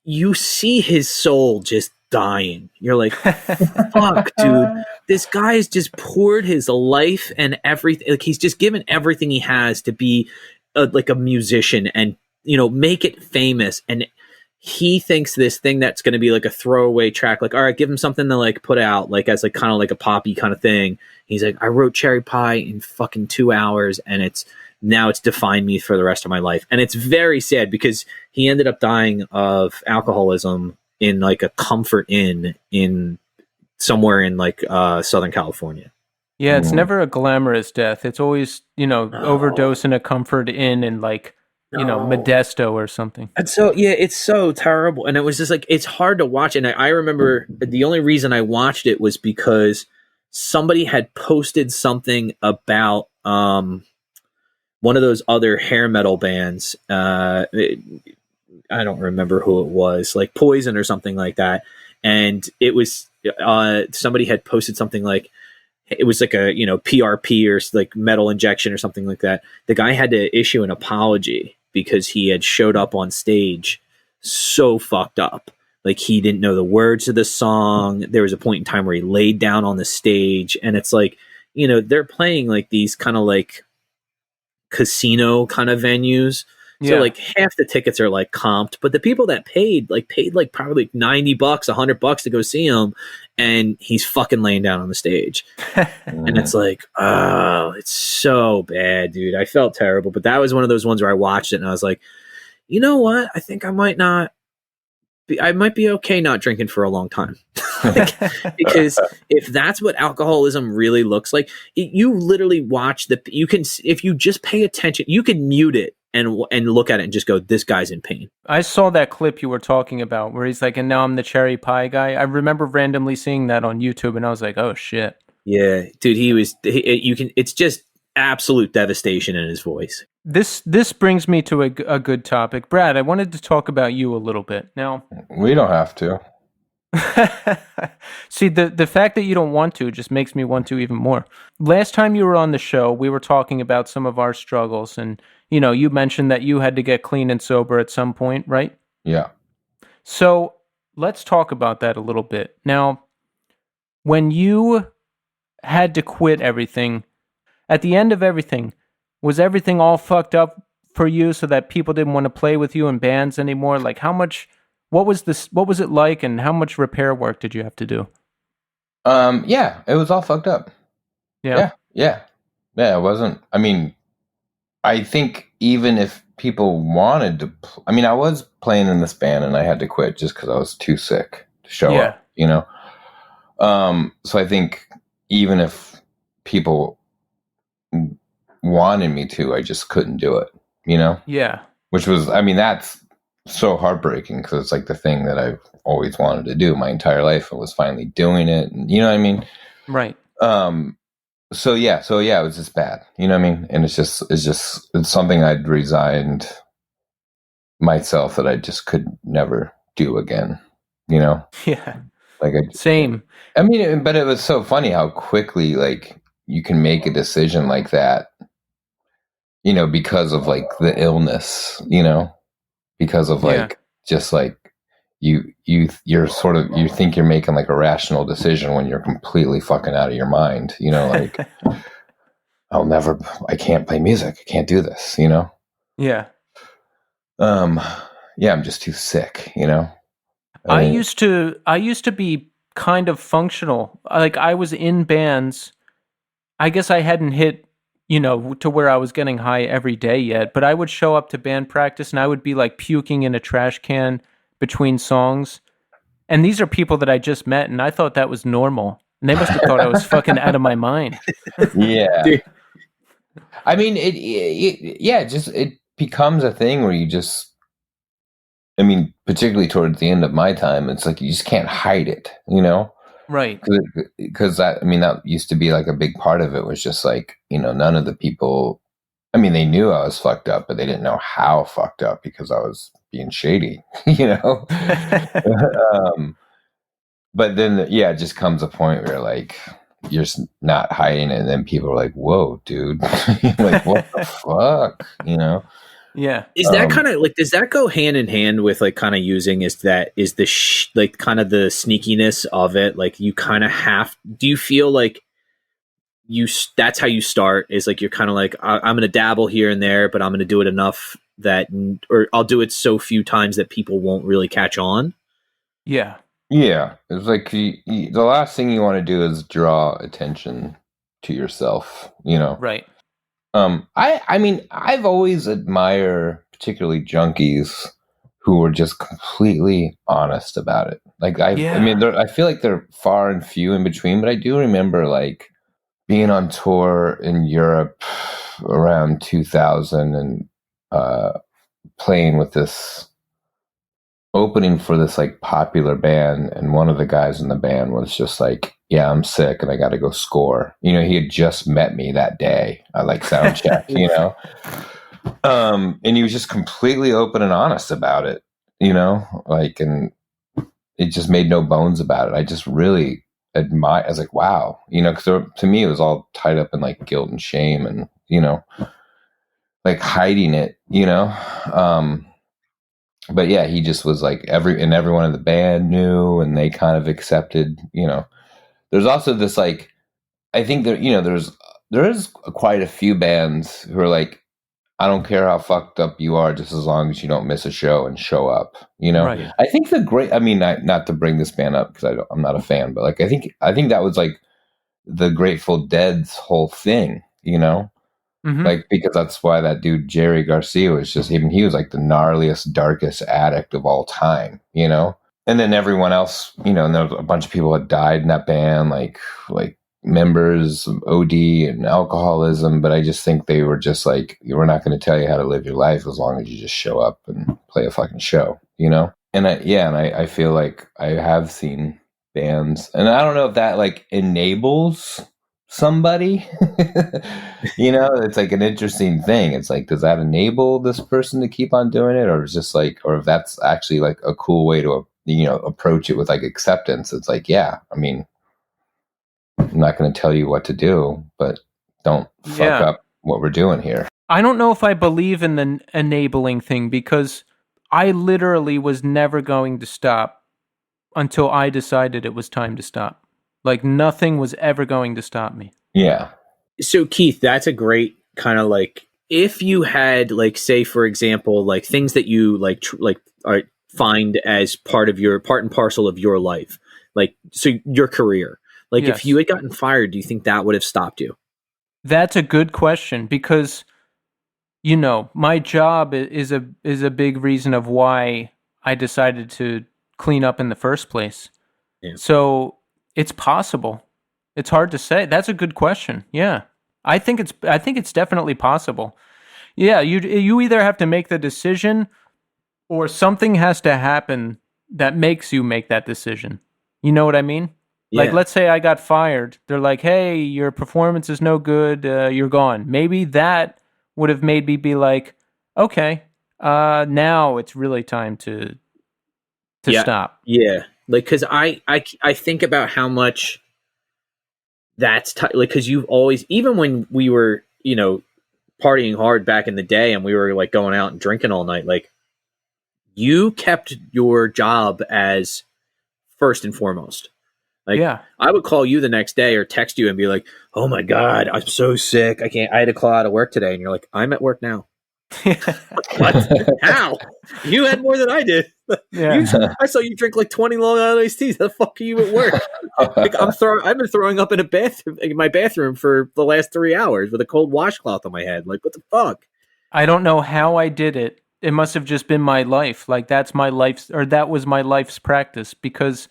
you see his soul just dying. You're like, fuck, dude. This guy has just poured his life and everything. Like, he's just given everything he has to be like a musician and, make it famous. And he thinks this thing that's going to be like a throwaway track, like, all right, give him something to like put out, like as like kind of like a poppy kind of thing. He's like, I wrote Cherry Pie in fucking 2 hours, and it's defined me for the rest of my life. And it's very sad because he ended up dying of alcoholism in like a comfort inn in somewhere in like Southern California. Yeah, it's never a glamorous death. It's always, overdose in a comfort inn and like, Modesto or something. And so, yeah, it's so terrible. And it was just like, it's hard to watch. And I remember the only reason I watched it was because somebody had posted something about one of those other hair metal bands. I don't remember who it was, like Poison or something like that. And it was somebody had posted something like, it was like a PRP or like metal injection or something like that. The guy had to issue an apology because he had showed up on stage so fucked up. Like, he didn't know the words of the song. There was a point in time where he laid down on the stage, and it's like, they're playing like these kind of like casino kind of venues. So like half the tickets are like comped, but the people that paid like probably $90, $100 to go see him, and he's fucking laying down on the stage. And it's like, oh, it's so bad, dude. I felt terrible, but that was one of those ones where I watched it and I was like, you know what? I think I might be okay not drinking for a long time. Because if that's what alcoholism really looks like, you literally watch if you just pay attention, you can mute it and look at it and just go, this guy's in pain. I saw that clip you were talking about where he's like, and now I'm the Cherry Pie guy. I remember randomly seeing that on YouTube, and I was like, oh shit. Yeah, dude, it's just absolute devastation in his voice. This brings me to a good topic. Brad, I wanted to talk about you a little bit. Now, we don't have to. See, the fact that you don't want to just makes me want to even more. Last time you were on the show, we were talking about some of our struggles, and you mentioned that you had to get clean and sober at some point, right? Yeah. So let's talk about that a little bit. Now, when you had to quit everything, at the end of everything, was everything all fucked up for you so that people didn't want to play with you in bands anymore? Like what was it like, and how much repair work did you have to do? Yeah, it was all fucked up. Yeah. Yeah. It wasn't, I mean, I think even if people wanted to, I was playing in this band and I had to quit just because I was too sick to show up, you know? So I think even if people wanted me to, I just couldn't do it, you know? Yeah. Which was, that's so heartbreaking because it's like the thing that I've always wanted to do my entire life and was finally doing it. And, you know what I mean? Right. So yeah, it was just bad, you know what I mean? And it's something I'd resigned myself that I just could never do again, you know? Yeah. Like Same. But it was so funny how quickly like you can make a decision like that, you know, because of like the illness, you know, because of like just like you're sort of, you think you're making like a rational decision when you're completely fucking out of your mind, you know, like I can't play music. I can't do this, you know? Yeah. Yeah, I'm just too sick, you know? I used to be kind of functional. Like I was in bands. I guess I hadn't hit, you know, to where I was getting high every day yet, but I would show up to band practice and I would be like puking in a trash can between songs. And these are people that I just met and I thought that was normal. And they must have thought I was fucking out of my mind. Yeah. It becomes a thing where you just, particularly towards the end of my time, it's like you just can't hide it, you know? Right. Because that used to be like a big part of it was just like, you know, none of the people, they knew I was fucked up, but they didn't know how fucked up because I was being shady, you know? But then, it just comes a point where like, you're just not hiding it. And then people are like, whoa, dude, like, what the fuck, you know? Yeah. Is that kind of like, does that go hand in hand with like kind of using like kind of the sneakiness of it? Like you kind of do you feel like that's how you start, is like, you're kind of like, I'm going to dabble here and there, but I'm going to do it enough or I'll do it so few times that people won't really catch on. Yeah. Yeah. It's like the last thing you want to do is draw attention to yourself, you know? Right. I've always admired particularly junkies who were just completely honest about it. Like I feel like they're far and few in between, but I do remember like being on tour in Europe around 2000 and playing with this opening for this like popular band, and one of the guys in the band was just like, yeah, I'm sick and I got to go score. You know, he had just met me that day. I like sound check, you know? And he was just completely open and honest about it, you know, like, and it just made no bones about it. I just really admire, I was like, wow, you know, cause to me, it was all tied up in like guilt and shame and, you know, like hiding it, you know? But yeah, he just was like everyone in the band knew, and they kind of accepted, you know. There's also this like, I think that, you know, there is quite a few bands who are like, I don't care how fucked up you are, just as long as you don't miss a show and show up, you know. Right. I think not to bring this band up because I'm not a fan, but like I think that was like the Grateful Dead's whole thing, you know. Mm-hmm. Like, because that's why that dude Jerry Garcia was just, even he was like the gnarliest, darkest addict of all time, you know. And then everyone else, you know, and there was a bunch of people that died in that band, like members of OD and alcoholism. But I just think they were just like, we're not going to tell you how to live your life as long as you just show up and play a fucking show, you know. And I feel like I have seen bands, and I don't know if that like enables somebody, you know. It's like an interesting thing. It's like, does that enable this person to keep on doing it, or is just like, or if that's actually like a cool way to, you know, approach it with like acceptance. It's like, yeah, I mean, I'm not going to tell you what to do, but don't fuck up what we're doing here. I don't know if I believe in the enabling thing, because I literally was never going to stop until I decided it was time to stop. Like nothing was ever going to stop me. Yeah. So Keith, that's a great kind of like, if you had like, say for example, like things that you like are find as part and parcel of your life, like so your career, like if you had gotten fired, do you think that would have stopped you? That's a good question, because my job is a big reason of why I decided to clean up in the first place. Yeah. So it's possible. It's hard to say. That's a good question. Yeah. I think it's definitely possible. Yeah, you either have to make the decision or something has to happen that makes you make that decision. You know what I mean? Yeah. Like, let's say I got fired. They're like, hey, your performance is no good. You're gone. Maybe that would have made me be like, okay, now it's really time to stop. Yeah. Like, cause I think about how much that's like, cause you've always, even when we were, partying hard back in the day and we were like going out and drinking all night, like you kept your job as first and foremost. Like, I would call you the next day or text you and be like, oh my God, I'm so sick. I had to call out of work today. And you're like, I'm at work now. What? How? You had more than I did. Yeah. I saw you drink like 20 Long Island iced teas. How the fuck are you at work? Like, I've been throwing up in my bathroom for the last 3 hours with a cold washcloth on my head. Like, what the fuck? I don't know how I did it. It must have just been my life. Like that was my life's practice, because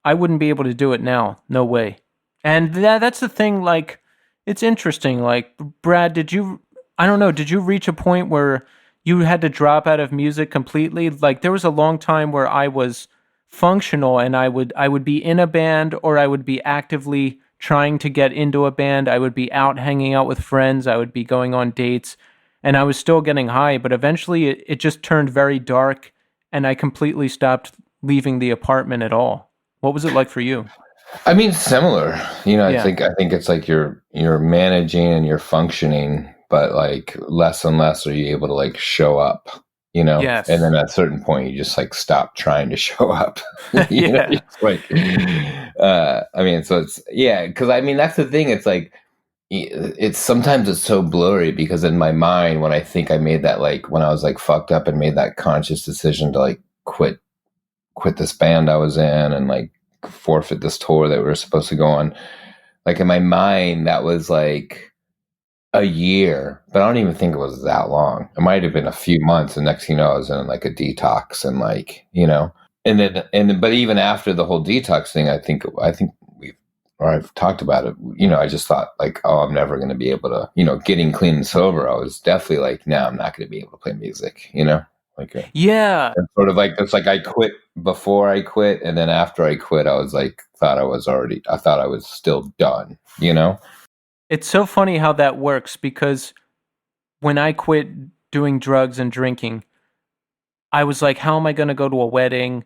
I wouldn't be able to do it now. No way. And that's the thing. Like, it's interesting. Like, Brad, did you reach a point where you had to drop out of music completely? Like, there was a long time where I was functional and I would be in a band, or I would be actively trying to get into a band. I would be out hanging out with friends. I would be going on dates, and I was still getting high. But eventually it just turned very dark and I completely stopped leaving the apartment at all. What was it like for you? I mean, similar. I think it's like you're managing and you're functioning, but like less and less are you able to like show up, Yes. And then at a certain point you just like stop trying to show up. It's like, so it's, because I mean, that's the thing. It's like, it's sometimes it's so blurry, because in my mind, when I think I made that, like when I was like fucked up and made that conscious decision to like quit this band I was in and like forfeit this tour that we were supposed to go on, like in my mind that was like a year, but I don't even think it was that long. It might have been a few months, and next thing you know I was in like a detox, and like but even after the whole detox thing, I think I've talked about it, I just thought like, oh, I'm never going to be able to, getting clean and sober, I was definitely like, no, I'm not going to be able to play music, like and sort of like, it's like I quit before I quit, and then after I quit I was like, I thought I was still done. It's so funny how that works, because when I quit doing drugs and drinking, I was like, how am I going to go to a wedding?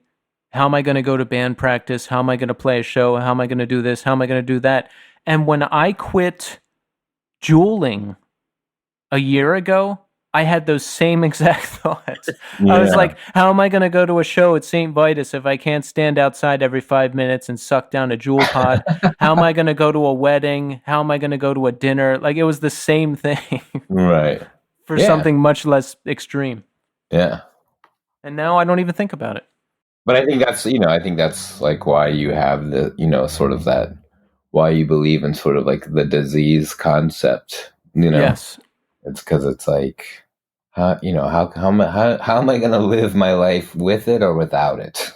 How am I going to go to band practice? How am I going to play a show? How am I going to do this? How am I going to do that? And when I quit juuling a year ago, I had those same exact thoughts. Yeah. I was like, how am I going to go to a show at St. Vitus if I can't stand outside every 5 minutes and suck down a Juul pod? How am I going to go to a wedding? How am I going to go to a dinner? Like, it was the same thing. Right. For something much less extreme. Yeah. And now I don't even think about it. But I think that's like why you have the, sort of that, why you believe in sort of like the disease concept, Yes. It's because it's like, how am I going to live my life with it or without it?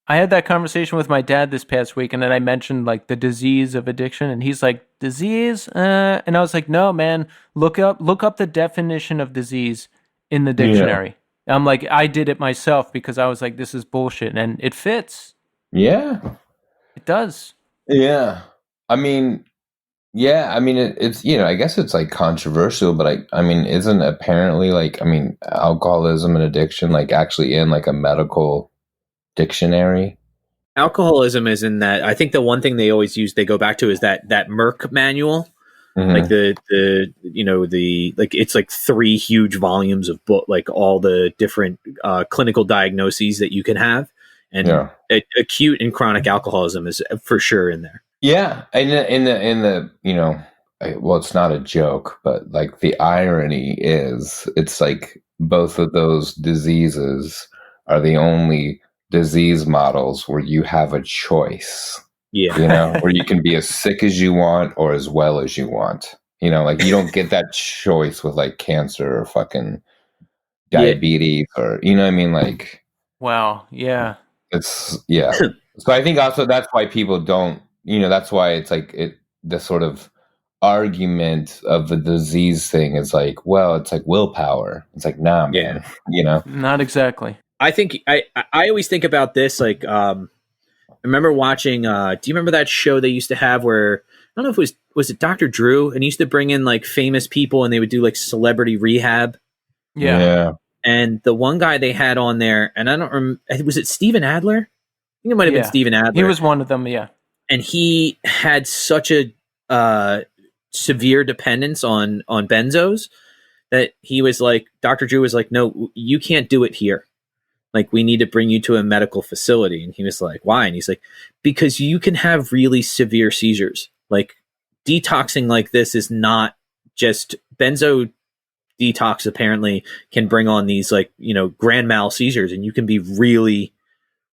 I had that conversation with my dad this past week, and then I mentioned like the disease of addiction, and he's like, disease? And I was like, no, man, look up the definition of disease in the dictionary. Yeah. I'm like, I did it myself because I was like, this is bullshit, and it fits. Yeah. It does. Yeah. I mean, it's, I guess it's like controversial, but I mean, isn't apparently like, alcoholism and addiction like actually in like a medical dictionary? Alcoholism is in that. I think the one thing they always use, they go back to, is that Merck manual. Mm-hmm. Like it's like 3 huge volumes of book, like all the different clinical diagnoses that you can have. and acute and chronic alcoholism is for sure in there. Yeah, and in the well, it's not a joke, but like the irony is, it's like both of those diseases are the only disease models where you have a choice. Yeah, where you can be as sick as you want or as well as you want. Like you don't get that choice with like cancer or fucking diabetes or what I mean, like. Wow. Yeah. It's So I think also that's why people don't. That's why it's like the sort of argument of the disease thing is like, well, it's like willpower. It's like, nah, man. Not exactly. I think I always think about this like I remember watching do you remember that show they used to have where I don't know if it was it Dr. Drew, and he used to bring in like famous people and they would do like celebrity rehab. Yeah. And the one guy they had on there, and I don't remember, was it Steven Adler? I think it might have been Steven Adler. He was one of them, yeah. And he had such a severe dependence on benzos that he was like, Dr. Drew was like, no, you can't do it here. Like, we need to bring you to a medical facility. And he was like, why? And he's like, because you can have really severe seizures. Like, detoxing like this is not just benzo detox apparently can bring on these like, grand mal seizures, and you can be really,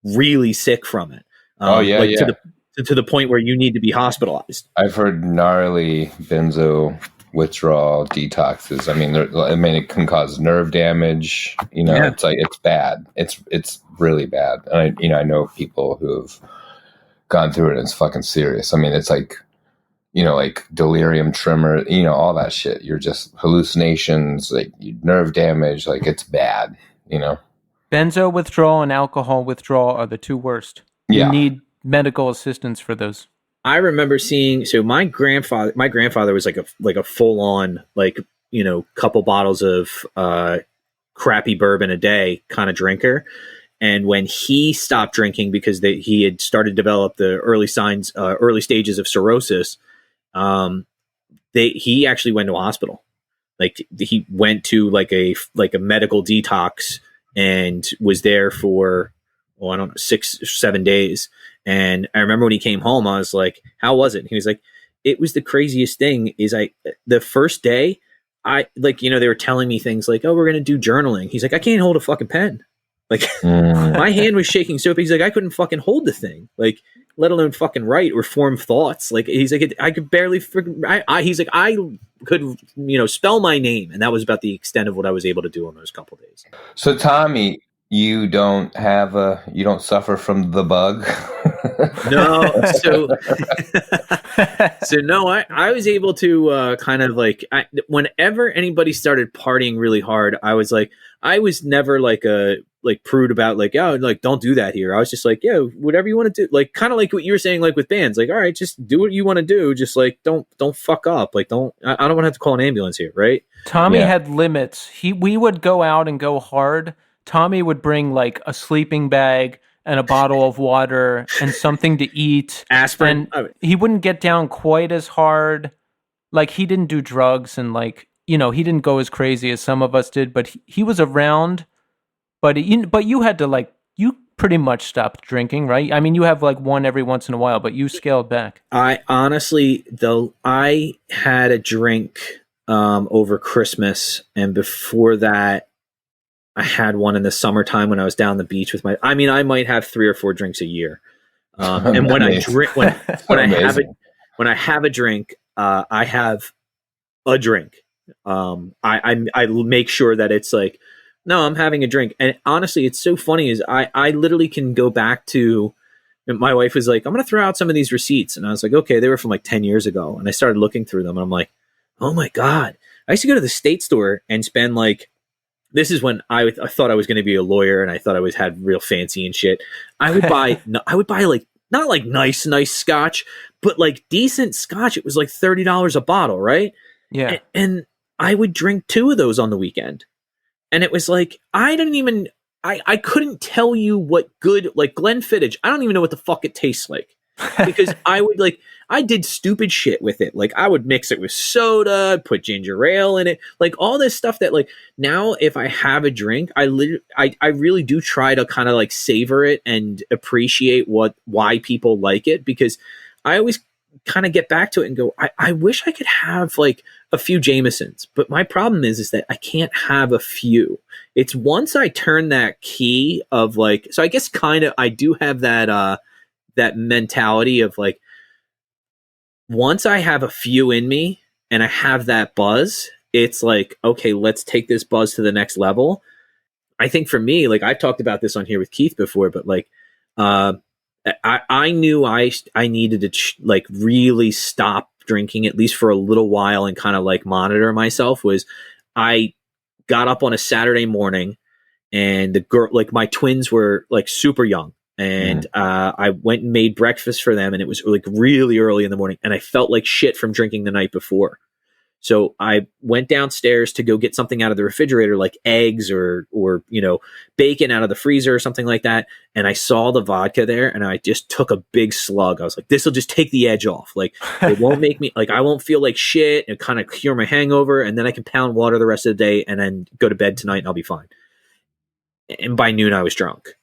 really sick from it. To the point where you need to be hospitalized. I've heard gnarly benzo withdrawal detoxes. I mean, it can cause nerve damage. It's like, it's bad. It's really bad. And I know people who have gone through it and it's fucking serious. I mean, it's like, like delirium tremor, all that shit. You're just hallucinations, like nerve damage, like it's bad, Benzo withdrawal and alcohol withdrawal are the two worst. Yeah. You need medical assistance for those. I remember seeing, so my grandfather was like a full on, like, couple bottles of crappy bourbon a day kind of drinker. And when he stopped drinking because he had started to develop the early stages of cirrhosis, he actually went to a hospital. Like, he went to like a medical detox and was there for, I don't know, 6 or 7 days. And I remember when he came home, I was like, how was it? And he was like, it was the craziest thing. The first day, they were telling me things like, oh, we're going to do journaling. He's like, I can't hold a fucking pen. Like, my hand was shaking so big. He's like, I couldn't fucking hold the thing. Like, let alone fucking write or form thoughts. Like, he's like, I could barely, he's like, I could, spell my name. And that was about the extent of what I was able to do on those couple days. So Tommy, you don't suffer from the bug? No. So no, I was able to kind of like, whenever anybody started partying really hard, I was never like a prude about like, oh, like, don't do that here. I was just like, yeah, whatever you want to do. Like, kind of like what you were saying, like with bands, like, all right, just do what you want to do. Just like, don't fuck up. Like, I don't want to have to call an ambulance here. Right. Tommy had limits. We would go out and go hard. Tommy would bring like a sleeping bag and a bottle of water and something to eat. Aspirin. And he wouldn't get down quite as hard. Like, he didn't do drugs and like, he didn't go as crazy as some of us did, but he was around. But you had to like, you pretty much stopped drinking, right? I mean, you have like one every once in a while, but you scaled back. I honestly, though, I had a drink over Christmas, and before that, I had one in the summertime when I was down the beach with I might have 3 or 4 drinks a year. And when I drink, when I have a drink, I have a drink. I make sure that it's like, no, I'm having a drink. And honestly, it's so funny is I literally can go back to, my wife was like, I'm going to throw out some of these receipts. And I was like, okay, they were from like 10 years ago. And I started looking through them and I'm like, oh my God, I used to go to the state store and spend like, this is when I thought I was going to be a lawyer and I thought I had real fancy and shit. I would buy like, not like nice scotch, but like decent scotch. It was like $30 a bottle. Right. Yeah. And I would drink 2 of those on the weekend. And it was like, I couldn't tell you what good, like Glenfiddich, I don't even know what the fuck it tastes like. Because I I did stupid shit with it. Like I would mix it with soda, put ginger ale in it, like all this stuff that like now if I have a drink, I really do try to kind of like savor it and appreciate why people like it, because I always kind of get back to it and go, I wish I could have like a few Jamesons, but my problem is that I can't have a few. It's once I turn that key of like, so I guess kind of I do have that that mentality of like, once I have a few in me and I have that buzz, it's like, okay, let's take this buzz to the next level. I think for me, like I've talked about this on here with Keith before, but like I knew I needed to like really stop drinking at least for a little while and kind of like monitor myself. Was I got up on a Saturday morning and the girl, like my twins were like super young, and I went and made breakfast for them, and it was like really early in the morning, and I felt like shit from drinking the night before. So I went downstairs to go get something out of the refrigerator, like eggs or you know, bacon out of the freezer or something like that. And I saw the vodka there, and I just took a big slug. I was like, this will just take the edge off. Like it won't make me like I won't feel like shit, and kind of cure my hangover, and then I can pound water the rest of the day, and then go to bed tonight, and I'll be fine. And by noon, I was drunk.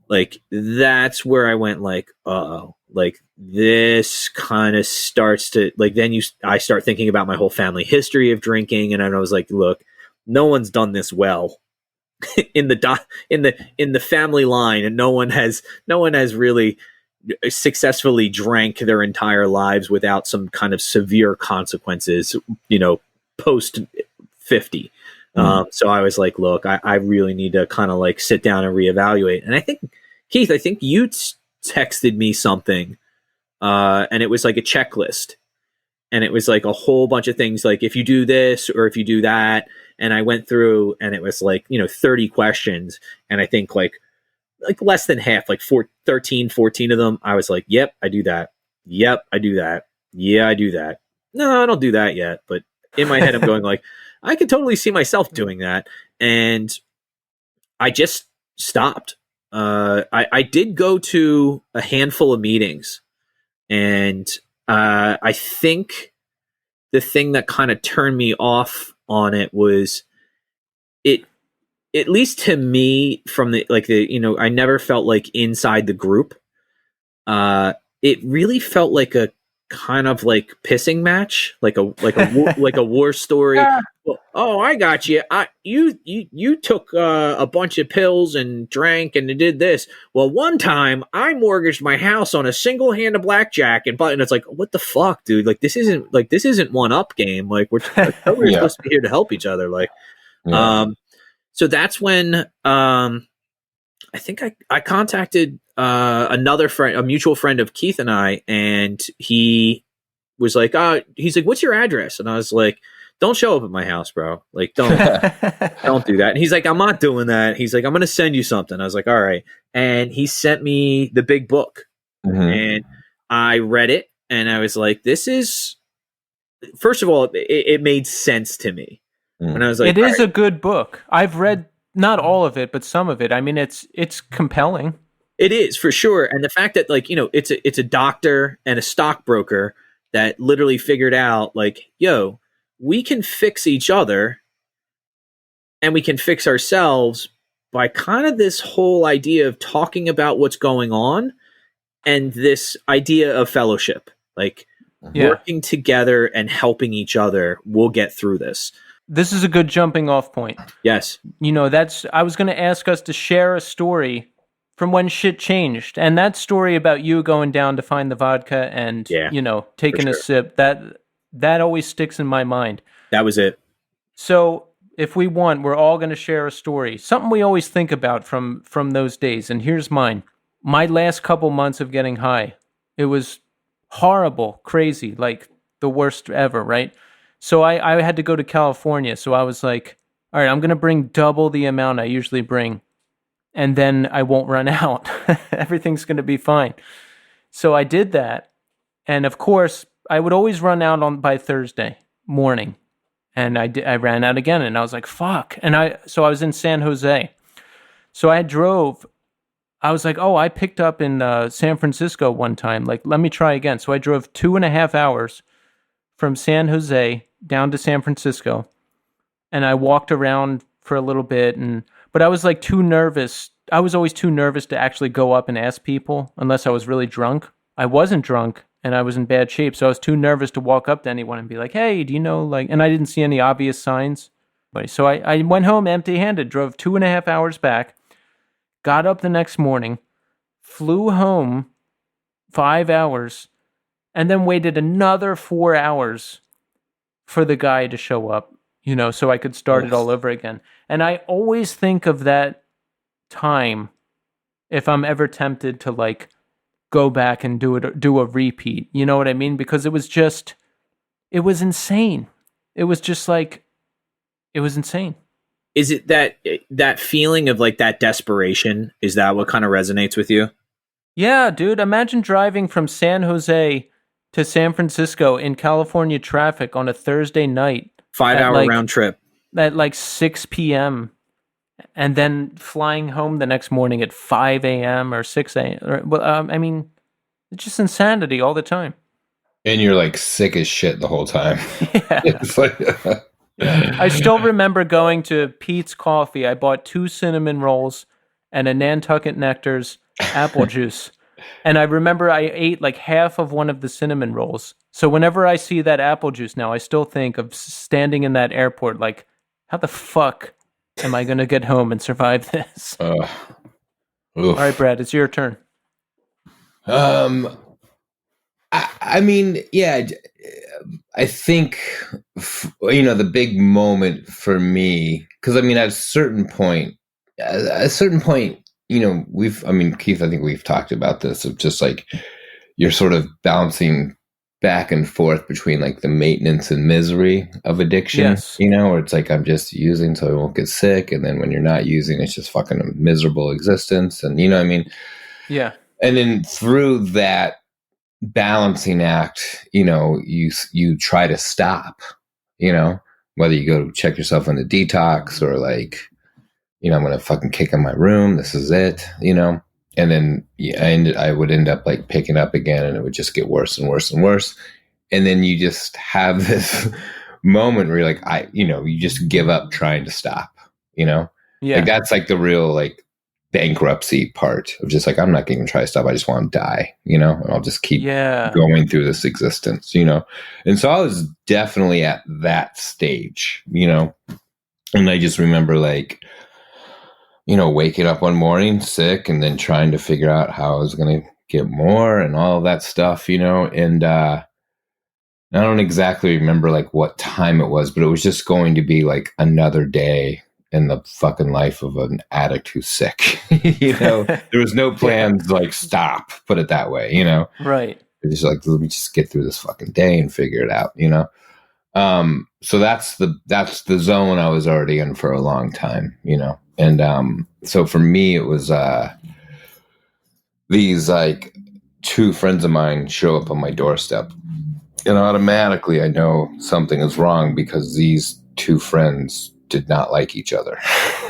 Like that's where I went like, uh-oh, like this kind of starts to like, then I start thinking about my whole family history of drinking. And I was like, look, no one's done this well in the family line. And no one has really successfully drank their entire lives without some kind of severe consequences, you know, post 50. So I was like, look, I really need to kind of like sit down and reevaluate. And I think, Keith, you texted me something, and it was like a checklist, and it was like a whole bunch of things. Like if you do this or if you do that. And I went through, and it was like, you know, 30 questions. And I think like less than half, like 13, 14 of them, I was like, yep, I do that. Yep, I do that. Yeah, I do that. No, I don't do that yet. But in my head, I'm going like, I could totally see myself doing that. And I just stopped. I did go to a handful of meetings, and I think the thing that kind of turned me off on it was it, at least to me, from the, you know, I never felt like inside the group. It really felt like a kind of like pissing match, like a war story. Yeah. Well, oh, I got you. You took a bunch of pills and drank and did this. Well, one time I mortgaged my house on a single hand of blackjack, and it's like, what the fuck, dude? Like this isn't one up game. Like we're totally supposed to be here to help each other. Like, so that's when I think I contacted another friend, a mutual friend of Keith and I, and he was like, he's like, what's your address? And I was like, don't show up at my house, bro. Like, don't do that. And he's like, I'm not doing that. He's like, I'm going to send you something. I was like, all right. And he sent me the big book, and I read it, and I was like, this is, first of all, it made sense to me. And I was like, it is a good book. I've read not all of it, but some of it. I mean, it's compelling. It is, for sure. And the fact that, like, you know, it's a doctor and a stockbroker that literally figured out, like, yo, we can fix each other and we can fix ourselves by kind of this whole idea of talking about what's going on, and this idea of fellowship, like working together and helping each other. We'll get through this. This is a good jumping off point. Yes. You know, I was going to ask us to share a story from when shit changed. And that story about you going down to find the vodka and, you know, taking a sip, that always sticks in my mind. That was it. So if we want, we're all going to share a story, something we always think about from those days. And here's mine. My last couple months of getting high, it was horrible, crazy, like the worst ever, right? So I had to go to California. So I was like, all right, I'm going to bring double the amount I usually bring, and then I won't run out. Everything's going to be fine. So I did that. And of course, I would always run out by Thursday morning. And I ran out again, and I was like, fuck. And so I was in San Jose. So I drove I was like, oh, I picked up in San Francisco one time. Like, let me try again. So I drove 2.5 hours from San Jose down to San Francisco, and I walked around for a little bit. But I was like too nervous. I was always too nervous to actually go up and ask people unless I was really drunk. I wasn't drunk, and I was in bad shape, so I was too nervous to walk up to anyone and be like, hey, do you know, like, and I didn't see any obvious signs. So I went home empty-handed, drove 2.5 hours back, got up the next morning, flew home 5 hours, and then waited another 4 hours for the guy to show up, so I could start it all over again. And I always think of that time if I'm ever tempted to, like, go back and do a repeat. You know what I mean? Because it was insane. It was just like, it was insane. Is it that feeling of like that desperation? Is that what kind of resonates with you? Yeah, dude. Imagine driving from San Jose to San Francisco in California traffic on a Thursday night. 5-hour round trip. At like 6 p.m. and then flying home the next morning at 5 a.m. or 6 a.m. I mean, it's just insanity all the time. And you're like sick as shit the whole time. Yeah. It's like, I still remember going to Pete's Coffee. I bought 2 cinnamon rolls and a Nantucket Nectar's apple juice. And I remember I ate like half of one of the cinnamon rolls. So whenever I see that apple juice now, I still think of standing in that airport like, how the fuck am I going to get home and survive this? All right, Brad, it's your turn. I mean, yeah, I think, the big moment for me, because I mean, at a certain point, Keith, I think we've talked about this of just like, you're sort of bouncing back and forth between like the maintenance and misery of addiction, yes. Where it's like, I'm just using so I won't get sick. And then when you're not using, it's just fucking a miserable existence. And you know what I mean? Yeah. And then through that balancing act, you try to stop, whether you go check yourself in the detox or like, I'm going to fucking kick in my room. This is it, and then I would end up like picking up again, and it would just get worse and worse and worse. And then you just have this moment where you're like, you just give up trying to stop, Yeah. Like that's like the real like bankruptcy part of just like, I'm not going to try to stop. I just want to die, and I'll just keep going through this existence, And so I was definitely at that stage, and I just remember like, waking up one morning sick and then trying to figure out how I was going to get more and all of that stuff, and I don't exactly remember like what time it was, but it was just going to be like another day in the fucking life of an addict who's sick. There was no plans to like stop, put it that way, Right. It's just like, let me just get through this fucking day and figure it out, So that's the zone I was already in for a long time, And so for me, it was these like 2 friends of mine show up on my doorstep, and automatically I know something is wrong because these 2 friends did not like each other.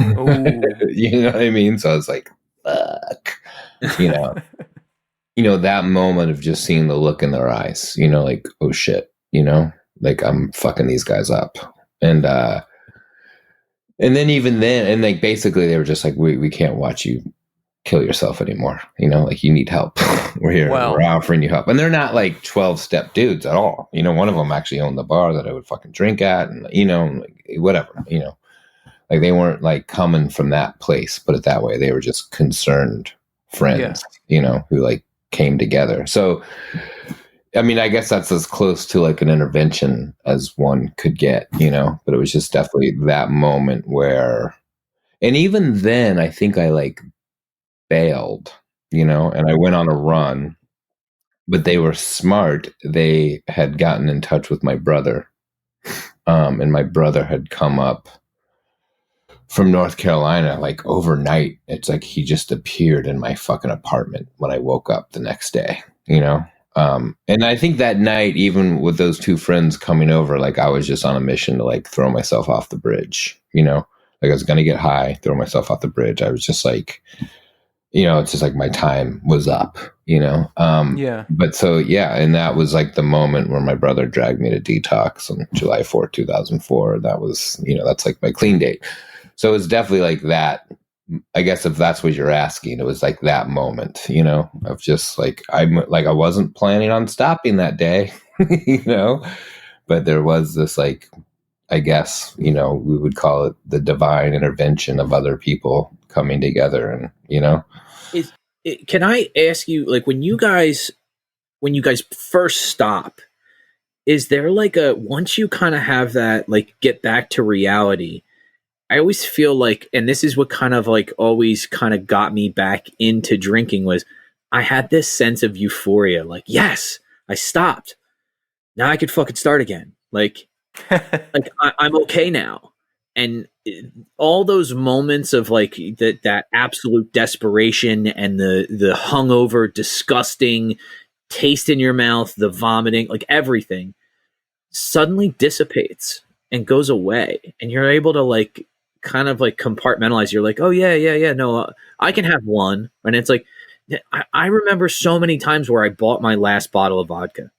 You know what I mean? So I was like, fuck, that moment of just seeing the look in their eyes, like, oh shit, like I'm fucking these guys up. And then even then, and like basically they were just like, we can't watch you kill yourself anymore. Like you need help. We're here. Wow. We're offering you help. And they're not like 12-step dudes at all. One of them actually owned the bar that I would fucking drink at, and like, whatever, like they weren't like coming from that place, put it that way. They were just concerned friends, who like came together. So, I mean, I guess that's as close to like an intervention as one could get, but it was just definitely that moment where, and even then I think I like bailed, and I went on a run, but they were smart. They had gotten in touch with my brother. And my brother had come up from North Carolina, like overnight. It's like he just appeared in my fucking apartment when I woke up the next day, and I think that night, even with those 2 friends coming over, like I was just on a mission to like throw myself off the bridge, like I was going to get high, throw myself off the bridge. I was just like, it's just like my time was up, Yeah. But so, yeah. And that was like the moment where my brother dragged me to detox on July 4th, 2004. That was, that's like my clean date. So it was definitely like that. I guess if that's what you're asking, it was like that moment, of just like, I wasn't planning on stopping that day, but there was this like, I guess, we would call it the divine intervention of other people coming together and, Can I ask you, like, when you guys first stop, is there like once you kind of have that, like, get back to reality, I always feel like, and this is what kind of like always kind of got me back into drinking, was I had this sense of euphoria. Like, yes, I stopped. Now I could fucking start again. Like, I'm okay now. And all those moments of like that absolute desperation and the hungover, disgusting taste in your mouth, the vomiting, like everything suddenly dissipates and goes away. And you're able to like kind of like compartmentalize. You're like, oh yeah. No, I can have one. And it's like, I remember so many times where I bought my last bottle of vodka.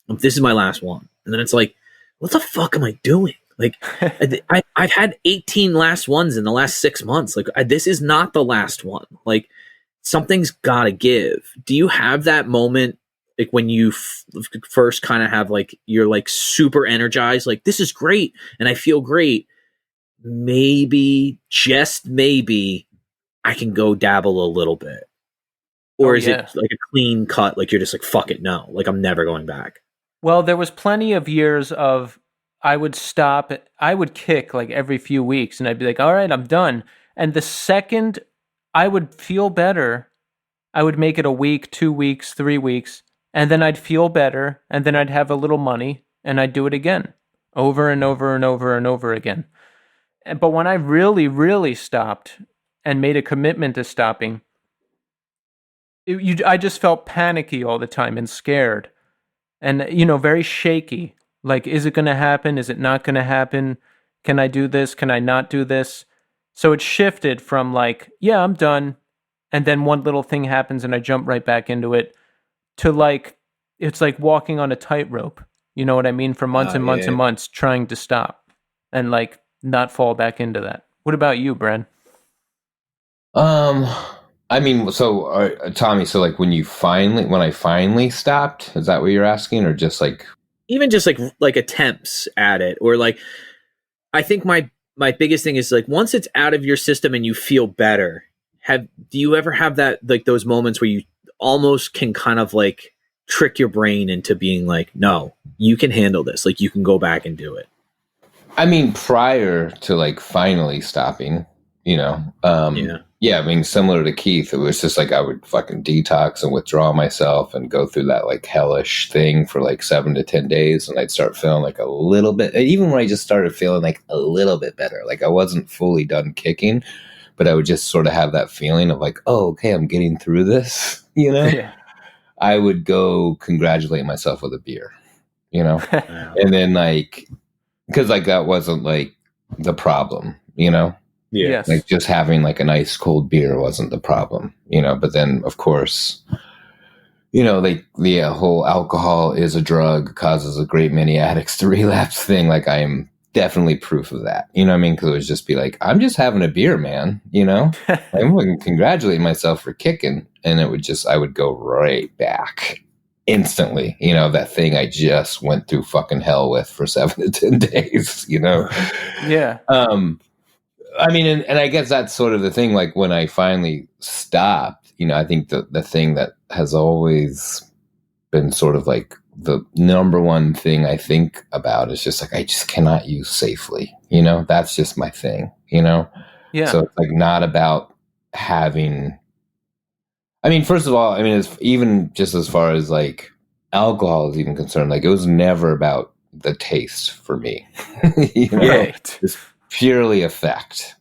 This is my last one. And then it's like, what the fuck am I doing? Like, I've had 18 last ones in the last 6 months. Like, this is not the last one. Like, something's got to give. Do you have that moment, like, when you first kind of have, like, you're, like, super energized? Like, this is great, and I feel great. Maybe, just maybe, I can go dabble a little bit. Or is it, like, a clean cut? Like, you're just like, fuck it, no. Like, I'm never going back. Well, there was plenty of years of I would stop, I would kick like every few weeks and I'd be like, all right, I'm done. And the second I would feel better, I would make it a week, 2 weeks, 3 weeks, and then I'd feel better, and then I'd have a little money, and I'd do it again, over and over and over and over again. But when I really, really stopped and made a commitment to stopping, I just felt panicky all the time and scared. And, very shaky. Like, is it going to happen? Is it not going to happen? Can I do this? Can I not do this? So it shifted from like, yeah, I'm done. And then one little thing happens and I jump right back into it, to like, it's like walking on a tightrope. You know what I mean? For months and months and months trying to stop and like not fall back into that. What about you, Brad? I mean, so Tommy, so like when I finally stopped, is that what you're asking, or just like even just like attempts at it, or like, I think my biggest thing is like once it's out of your system and you feel better, do you ever have that, like those moments where you almost can kind of like trick your brain into being like, no, you can handle this, like you can go back and do it? I mean, prior to like finally stopping, yeah, I mean, similar to Keith, it was just like I would fucking detox and withdraw myself and go through that like hellish thing for like 7 to 10 days. And I'd start feeling like a little bit, even when I just started feeling like a little bit better, like I wasn't fully done kicking, but I would just sort of have that feeling of like, oh, okay, I'm getting through this, Yeah. I would go congratulate myself with a beer, and then like, because like that wasn't like the problem, Yeah. Yes. Like just having like a nice cold beer wasn't the problem, but then of course, like the whole alcohol is a drug, causes a great many addicts to relapse thing. Like I am definitely proof of that. You know what I mean? Because it would just be like, I'm just having a beer, man. I'm congratulating myself for kicking. And I would go right back instantly. That thing I just went through fucking hell with for 7 to 10 days, Yeah. I mean, and I guess that's sort of the thing. Like when I finally stopped, I think the thing that has always been sort of like the number one thing I think about is just like, I just cannot use safely, that's just my thing, Yeah. So it's like not about having, I mean, first of all, I mean, it's even just as far as like alcohol is even concerned, like it was never about the taste for me, Right. It's purely effect,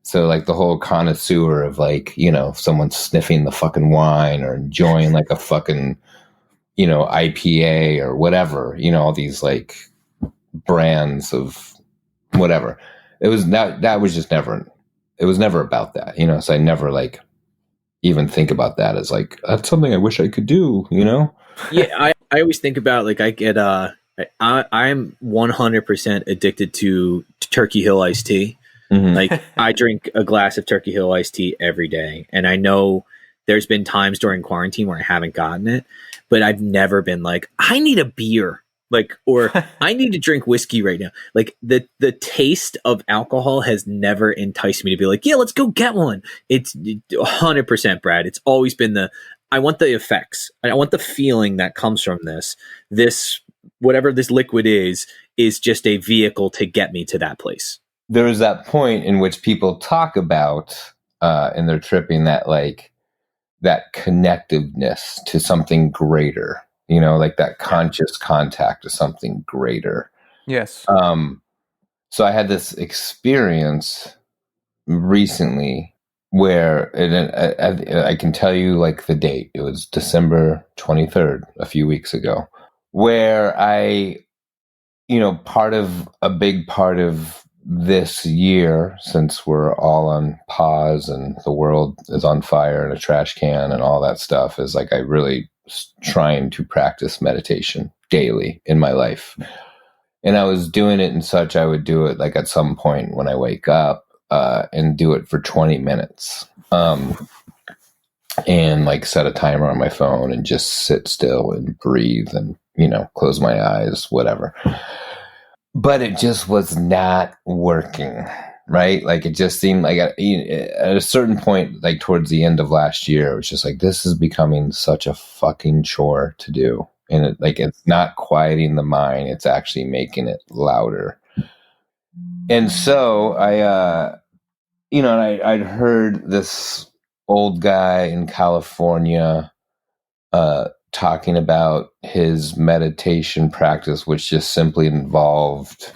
so like the whole connoisseur of like, someone sniffing the fucking wine or enjoying like a fucking, IPA or whatever, all these like brands of whatever. It was that was just never, it was never about that, so I never like even think about that as like, that's something I wish I could do, you know? Yeah, I always think about like I get I'm 100% addicted to Turkey Hill iced tea. Mm-hmm. Like I drink a glass of Turkey Hill iced tea every day, and I know there's been times during quarantine where I haven't gotten it, but I've never been like, I need a beer, like, or I need to drink whiskey right now. Like the taste of alcohol has never enticed me to be like, yeah, let's go get one. It's 100%, Brad. It's always been I want the effects. I want the feeling that comes from this, whatever this liquid is just a vehicle to get me to that place. There is that point in which people talk about in their tripping that like that connectiveness to something greater, you know, like that conscious contact to something greater. Yes. So I had this experience recently where I can tell you like the date. It was December 23rd, a few weeks ago, where I, you know, a big part of this year, since we're all on pause and the world is on fire in a trash can and all that stuff, is like I really trying to practice meditation daily in my life. And I was doing it in such, I would do it like at some point when I wake up and do it for 20 minutes. And like set a timer on my phone and just sit still and breathe and, you know, close my eyes, whatever. But it just was not working, right? Like it just seemed like at a certain point, like towards the end of last year, it was just like, this is becoming such a fucking chore to do. And it's not quieting the mind. It's actually making it louder. And so I'd heard this old guy in California, talking about his meditation practice, which just simply involved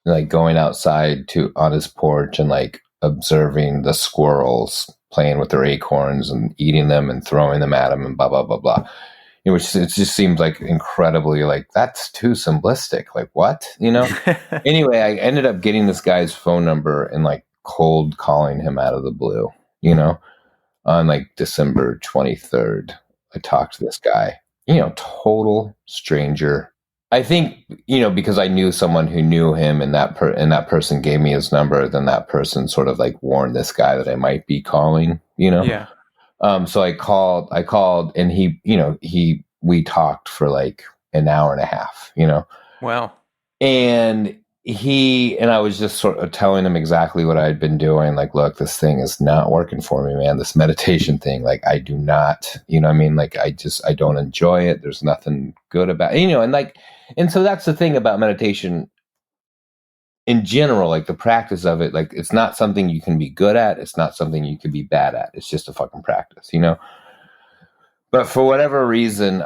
like going outside on his porch and like observing the squirrels playing with their acorns and eating them and throwing them at him and blah, blah, blah, blah. You know, which it just seems like incredibly like, that's too simplistic. Like what, you know? Anyway, I ended up getting this guy's phone number and like cold calling him out of the blue, you know, on like December 23rd. I talked to this guy, you know, total stranger. I think, you know, because I knew someone who knew him and that person gave me his number, then that person sort of like warned this guy that I might be calling, you know? Yeah. So I called and we talked for like an hour and a half, you know? Wow. And I was just sort of telling him exactly what I'd been doing. Like, look, this thing is not working for me, man. This meditation thing, like I do not, you know what I mean? Like I don't enjoy it. There's nothing good about it, you know, and so that's the thing about meditation in general, like the practice of it, like it's not something you can be good at. It's not something you can be bad at. It's just a fucking practice, you know? But for whatever reason,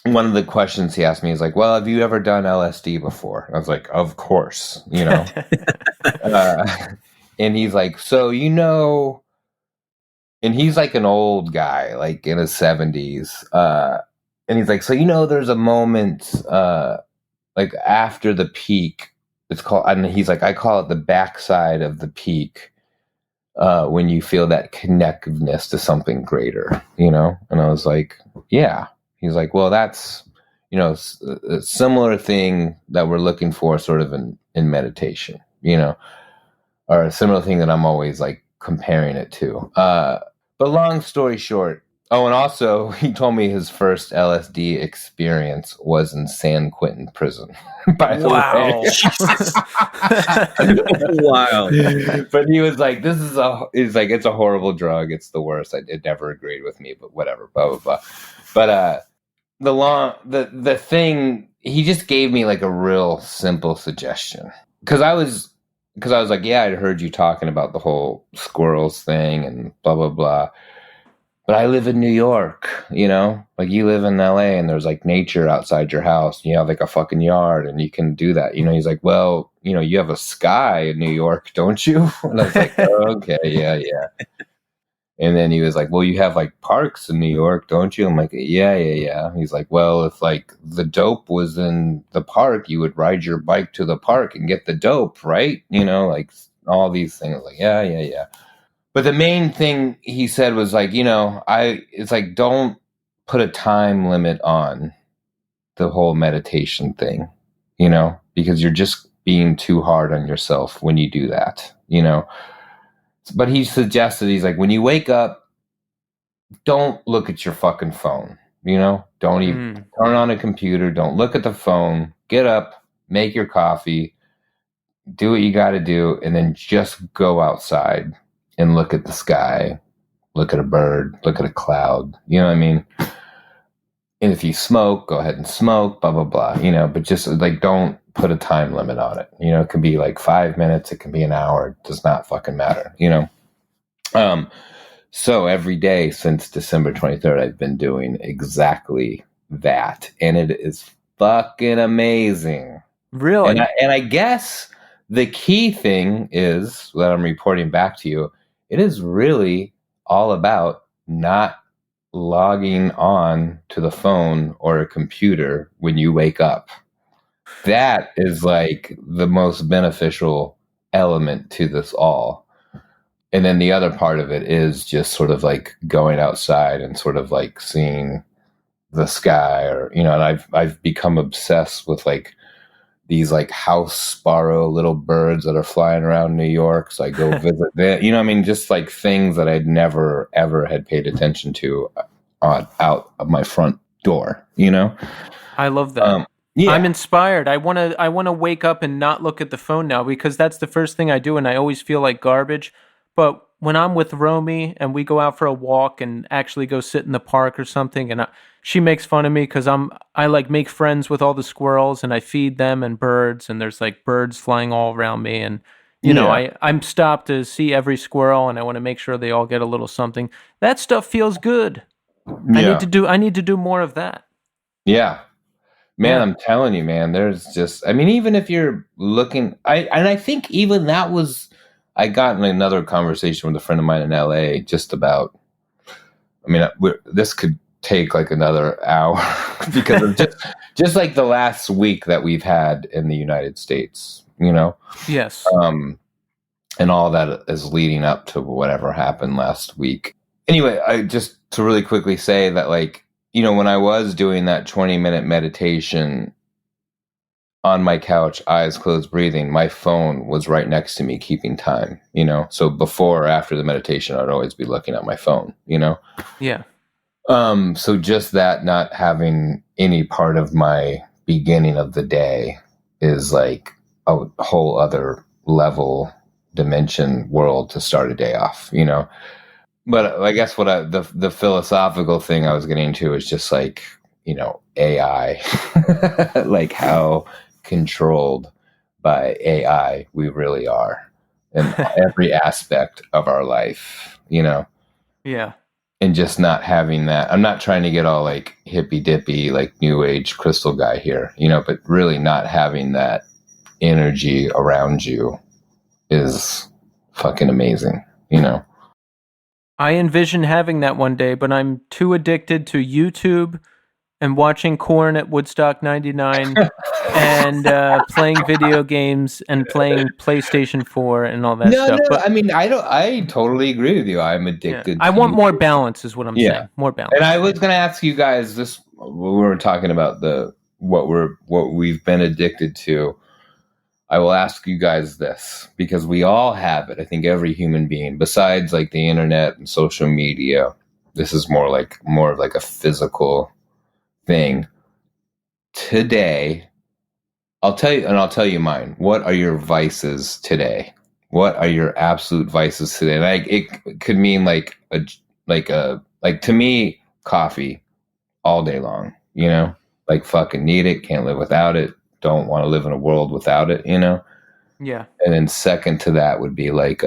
one of the questions he asked me is like, well, have you ever done LSD before? And I was like, of course, you know? And he's like, so, you know, and he's like an old guy, like in his 70s. And he's like, so, you know, there's a moment, like after the peak, it's called, and he's like, I call it the backside of the peak, when you feel that connectiveness to something greater, you know? And I was like, yeah. He's like, well, that's, you know, a similar thing that we're looking for sort of in meditation, you know, or a similar thing that I'm always like comparing it to. But long story short, oh, and also he told me his first LSD experience was in San Quentin prison. By the way. Wow. But he was like, it's a horrible drug. It's the worst. It never agreed with me, but whatever, blah, blah, blah. But, the thing, he just gave me like a real simple suggestion. Cause I was like, yeah, I'd heard you talking about the whole squirrels thing and blah, blah, blah. But I live in New York, you know, like you live in LA and there's like nature outside your house. You have like a fucking yard and you can do that. You know, he's like, well, you know, you have a sky in New York, don't you? And I was like, oh, okay, yeah. And then he was like, well, you have like parks in New York, don't you? I'm like, yeah. He's like, well, if like the dope was in the park, you would ride your bike to the park and get the dope, right? You know, like all these things. Like, yeah. But the main thing he said was like, it's like, don't put a time limit on the whole meditation thing, because you're just being too hard on yourself when you do that, But he suggested, he's like, when you wake up, don't look at your fucking phone, Don't even turn on a computer. Don't look at the phone. Get up, make your coffee, do what you got to do, and then just go outside and look at the sky, look at a bird, look at a cloud. You know what I mean? And if you smoke, go ahead and smoke, blah, blah, blah, but just like, don't put a time limit on it. It can be like 5 minutes. It can be an hour. It does not fucking matter, So every day since December 23rd, I've been doing exactly that. And it is fucking amazing. Really? And I guess the key thing is that I'm reporting back to you. It is really all about not logging on to the phone or a computer when you wake up. That is like the most beneficial element to this all. And then the other part of it is just sort of like going outside and sort of like seeing the sky, or and I've become obsessed with like these like house sparrow little birds that are flying around New York. So I go visit them, just like things that I'd never ever had paid attention to out of my front door, I love that. Yeah. I'm inspired. I want to wake up and not look at the phone now, because that's the first thing I do, and I always feel like garbage. But when I'm with Romy and we go out for a walk and actually go sit in the park or something, and she makes fun of me because I like make friends with all the squirrels and I feed them and birds, and there's like birds flying all around me, and I'm stopped to see every squirrel, and I want to make sure they all get a little something. That stuff feels good. Yeah. I need to do more of that. Yeah. Man, I'm telling you, man, there's just, even if you're looking, I think even that was, I got in another conversation with a friend of mine in LA just about, this could take like another hour because of just like the last week that we've had in the United States, Yes. And all that is leading up to whatever happened last week. Anyway, I just to really quickly say that, like, when I was doing that 20-minute meditation on my couch, eyes closed, breathing, my phone was right next to me, keeping time, So before or after the meditation, I'd always be looking at my phone, Yeah. So just that not having any part of my beginning of the day is like a whole other level, dimension, world to start a day off, But I guess what the philosophical thing I was getting to is just like, AI, like how controlled by AI we really are in every aspect of our life, Yeah. And just not having that. I'm not trying to get all like hippy dippy, like new age crystal guy here, but really not having that energy around you is fucking amazing, I envision having that one day, but I'm too addicted to YouTube and watching Korn at Woodstock 99 and playing video games and playing PlayStation 4 and all that stuff. No, but I totally agree with you. I'm addicted. I want more balance is what I'm saying. More balance. And I was going to ask you guys this, we were talking about what we've been addicted to. I will ask you guys this, because we all have it. I think every human being, besides like the internet and social media, this is more of like a physical thing. Today, I'll tell you mine. What are your vices today? What are your absolute vices today? Like it could mean like to me, coffee all day long, like fucking need it, can't live without it. Don't want to live in a world without it, Yeah. And then second to that would be like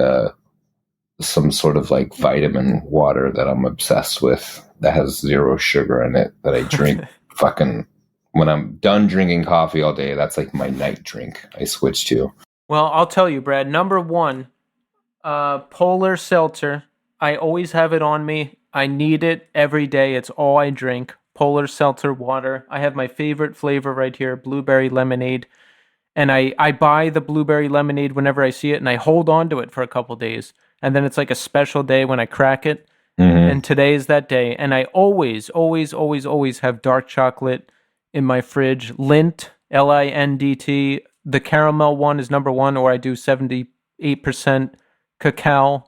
some sort of like vitamin water that I'm obsessed with that has 0 sugar in it that I drink fucking when I'm done drinking coffee all day. That's like my night drink I switch to. Well, I'll tell you, Brad. Number 1, Polar Seltzer. I always have it on me. I need it every day. It's all I drink. Polar Seltzer water. I have my favorite flavor right here, blueberry lemonade. And I buy the blueberry lemonade whenever I see it, and I hold on to it for a couple days. and then it's like a special day when I crack it. Mhm. And today is that day. And I always, always, always, always have dark chocolate in my fridge. Lindt, Lindt. The caramel one is number one, or I do 78% cacao.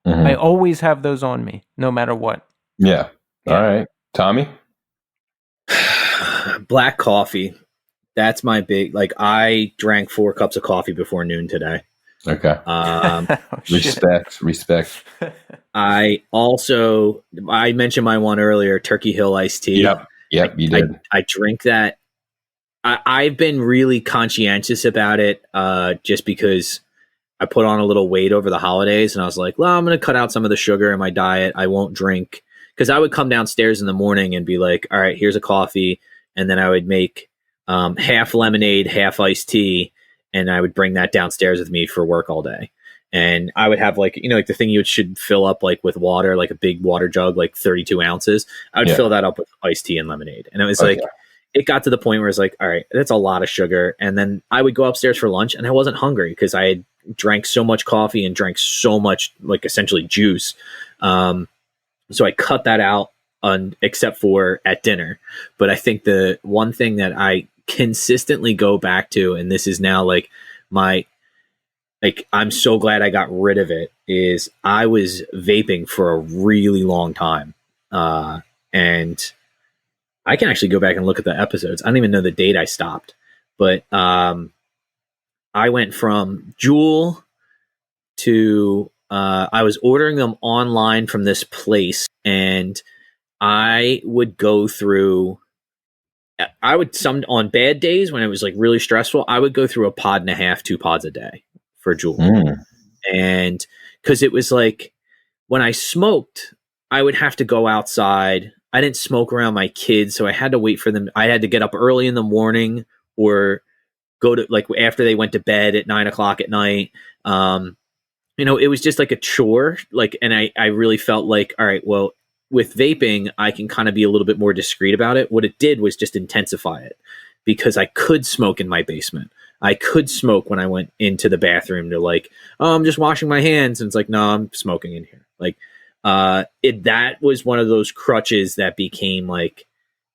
I always have those on me, no matter what. Yeah. All right. Tommy? Black coffee. That's my big, like, I drank 4 cups of coffee before noon today. Okay. Oh, shit. Respect. I mentioned my one earlier, Turkey Hill iced tea. Yep, you did. I drink that. I've been really conscientious about it, just because I put on a little weight over the holidays, and I was like, well, I'm going to cut out some of the sugar in my diet. I won't drink, because I would come downstairs in the morning and be like, all right, here's a coffee. And then I would make half lemonade, half iced tea. And I would bring that downstairs with me for work all day. And I would have, like, like the thing you should fill up like with water, like a big water jug, like 32 ounces. I would fill that up with iced tea and lemonade. And it was like, it got to the point where it's like, all right, that's a lot of sugar. And then I would go upstairs for lunch and I wasn't hungry because I had drank so much coffee and drank so much, like, essentially juice. So I cut that out except for at dinner. But I think the one thing that I consistently go back to, and this is now like I'm so glad I got rid of it, is I was vaping for a really long time. And I can actually go back and look at the episodes. I don't even know the date I stopped, but I went from Juul to I was ordering them online from this place, and I would go through. On bad days when it was like really stressful, I would go through a pod and a half, 2 pods a day for Juul. And because it was like, when I smoked, I would have to go outside. I didn't smoke around my kids, so I had to wait for them. I had to get up early in the morning or go to, like, after they went to bed at 9:00 at night. It was just like a chore. Like, and I really felt like, all right, well, with vaping, I can kind of be a little bit more discreet about it. What it did was just intensify it, because I could smoke in my basement. I could smoke when I went into the bathroom to, like, oh, I'm just washing my hands. And it's like, no, I'm smoking in here. Like, that was one of those crutches that became like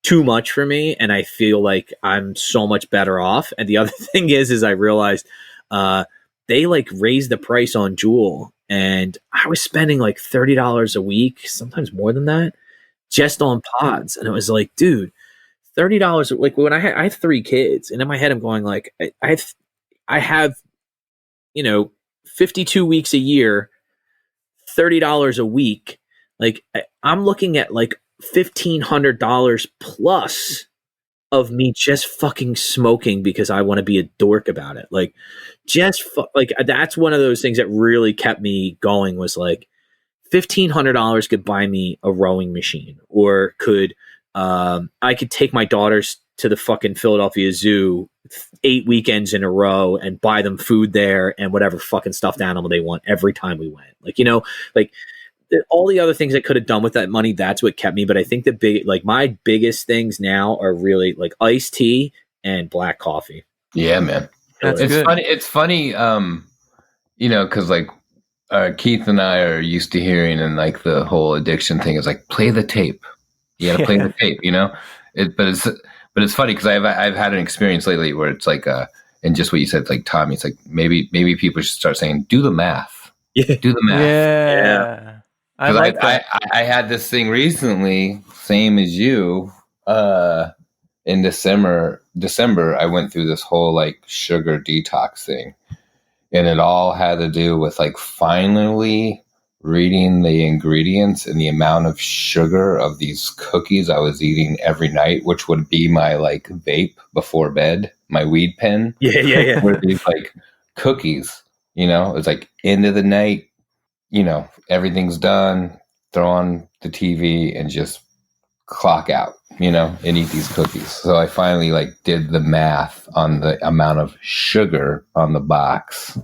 too much for me. And I feel like I'm so much better off. And the other thing is I realized, they like raised the price on Juul, and I was spending like $30 a week, sometimes more than that, just on pods. And it was like, dude, $30. Like, when I have 3 kids, and in my head I'm going like, I have 52 weeks a year, $30 a week. Like, I'm looking at like $1,500 plus of me just fucking smoking because I want to be a dork about it. Like, like, that's one of those things that really kept me going, was like, $1,500 could buy me a rowing machine, or I could take my daughters to the fucking Philadelphia Zoo 8 weekends in a row and buy them food there and whatever fucking stuffed animal they want every time we went. Like, like, all the other things I could have done with that money, that's what kept me. But I think my biggest things now are really like iced tea and black coffee. Yeah, man. That's it's good. funny. It's funny, because like Keith and I are used to hearing, and like the whole addiction thing is like, play the tape. You got to play the tape, But it's funny because I've had an experience lately where it's like, and just what you said, like, Tommy, it's like maybe people should start saying, do the math. Yeah. Do the math. Yeah. I like that. I had this thing recently, same as you, in December, I went through this whole like sugar detox thing, and it all had to do with like finally reading the ingredients and the amount of sugar of these cookies I was eating every night, which would be my like vape before bed, my weed pen. Yeah. Were these like cookies, it's like end of the night, everything's done, throw on the TV and just clock out, and eat these cookies. So I finally like did the math on the amount of sugar on the box,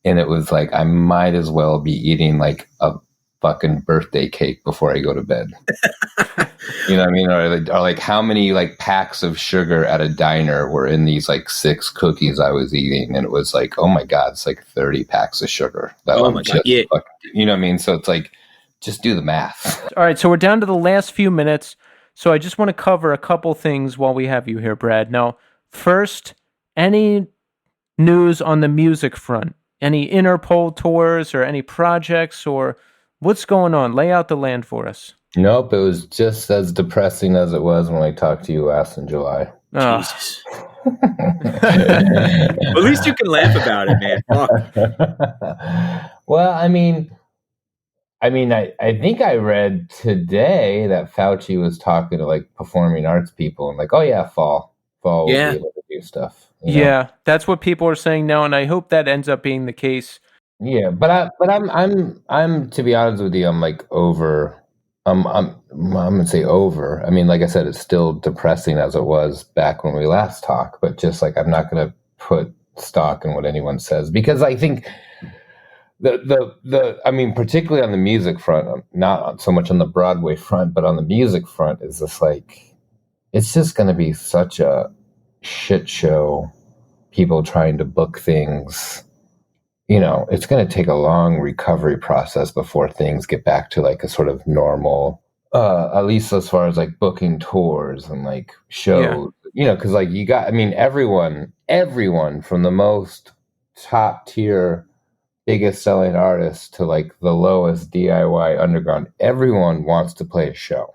and it was like, I might as well be eating like a fucking birthday cake before I go to bed. You know what I mean? Or like how many like packs of sugar at a diner were in these like 6 cookies I was eating, and it was like, oh my god, it's like 30 packs of sugar. Oh my god, yeah. You know what I mean? So it's like, just do the math. All right, so we're down to the last few minutes. So I just want to cover a couple things while we have you here, Brad. Now, first, any news on the music front? Any Interpol tours or any projects, or what's going on? Lay out the land for us. Nope, it was just as depressing as it was when I talked to you last in July. Jesus. At least you can laugh about it, man. Fuck. Well, I think I read today that Fauci was talking to like performing arts people and like, oh yeah, fall will be able to do stuff. Yeah, that's what people are saying now, and I hope that ends up being the case. Yeah, but I'm to be honest with you, I'm like over. I'm gonna say over. I mean, like I said, it's still depressing as it was back when we last talked, but just like I'm not gonna put stock in what anyone says, because I think I mean, particularly on the music front, not so much on the Broadway front, but on the music front, is just like, it's just going to be such a shit show. People trying to book things, it's going to take a long recovery process before things get back to like a sort of normal, at least as far as like booking tours and like shows, because like everyone from the most top tier, biggest selling artists to like the lowest DIY underground, everyone wants to play a show,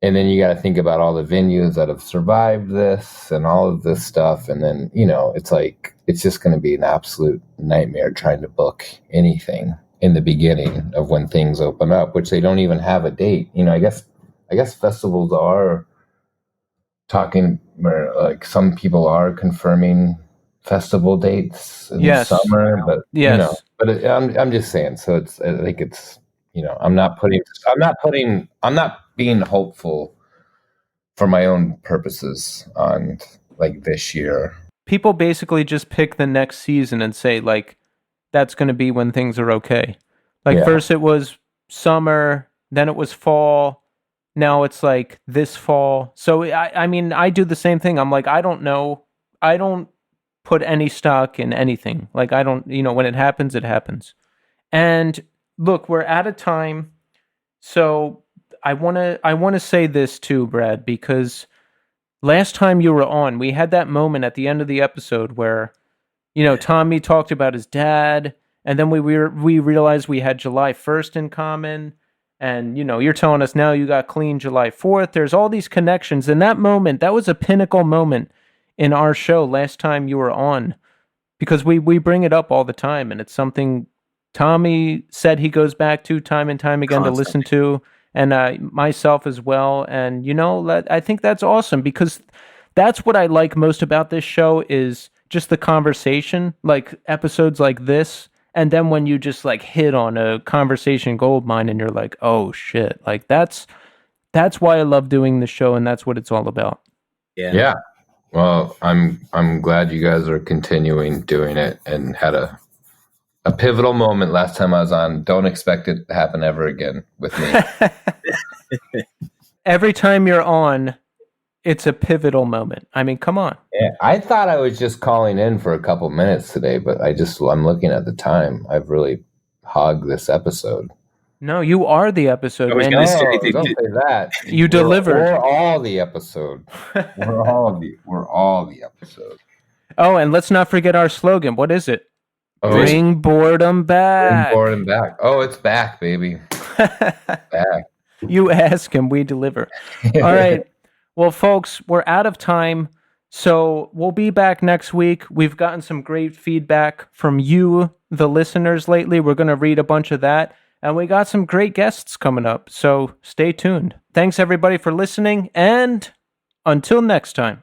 and then you got to think about all the venues that have survived this and all of this stuff, and then it's like, it's just going to be an absolute nightmare trying to book anything in the beginning of when things open up, which they don't even have a date. I guess festivals are talking, where like some people are confirming festival dates in the summer, but I'm just saying. So I think it's I'm not being hopeful for my own purposes on like this year. People basically just pick the next season and say like that's going to be when things are okay. Like first it was summer, then it was fall, now it's like this fall. So I mean I do the same thing. I'm like, I don't know. I don't put any stock in anything. Like I don't, when it happens, it happens. And look, we're out of time. So I want to say this too, Brad, because last time you were on, we had that moment at the end of the episode where, Tommy talked about his dad, and then we realized we had July 1st in common. And, you're telling us now you got clean July 4th. There's all these connections. And that moment, that was a pinnacle moment in our show last time you were on, because we bring it up all the time, and it's something Tommy said he goes back to time and time again to listen to, and myself as well. And I think that's awesome, because that's what I like most about this show is just the conversation, like episodes like this, and then when you just like hit on a conversation goldmine and you're like, oh shit, like that's why I love doing the show, and that's what it's all about. Yeah. Well, I'm glad you guys are continuing doing it, and had a pivotal moment last time I was on. Don't expect it to happen ever again with me. Every time you're on, it's a pivotal moment. I mean, come on. Yeah, I thought I was just calling in for a couple minutes today, but I'm looking at the time. I've really hogged this episode. No, you are the episode, man. Don't say that. You delivered. We're all the episode. We're all the episode. Oh, and let's not forget our slogan. What is it? Bring boredom back. Bring boredom back. Oh, it's back, baby. Back. You ask and we deliver. All right. Well, folks, we're out of time. So we'll be back next week. We've gotten some great feedback from you, the listeners, lately. We're going to read a bunch of that. And we got some great guests coming up, so stay tuned. Thanks, everybody, for listening, and until next time.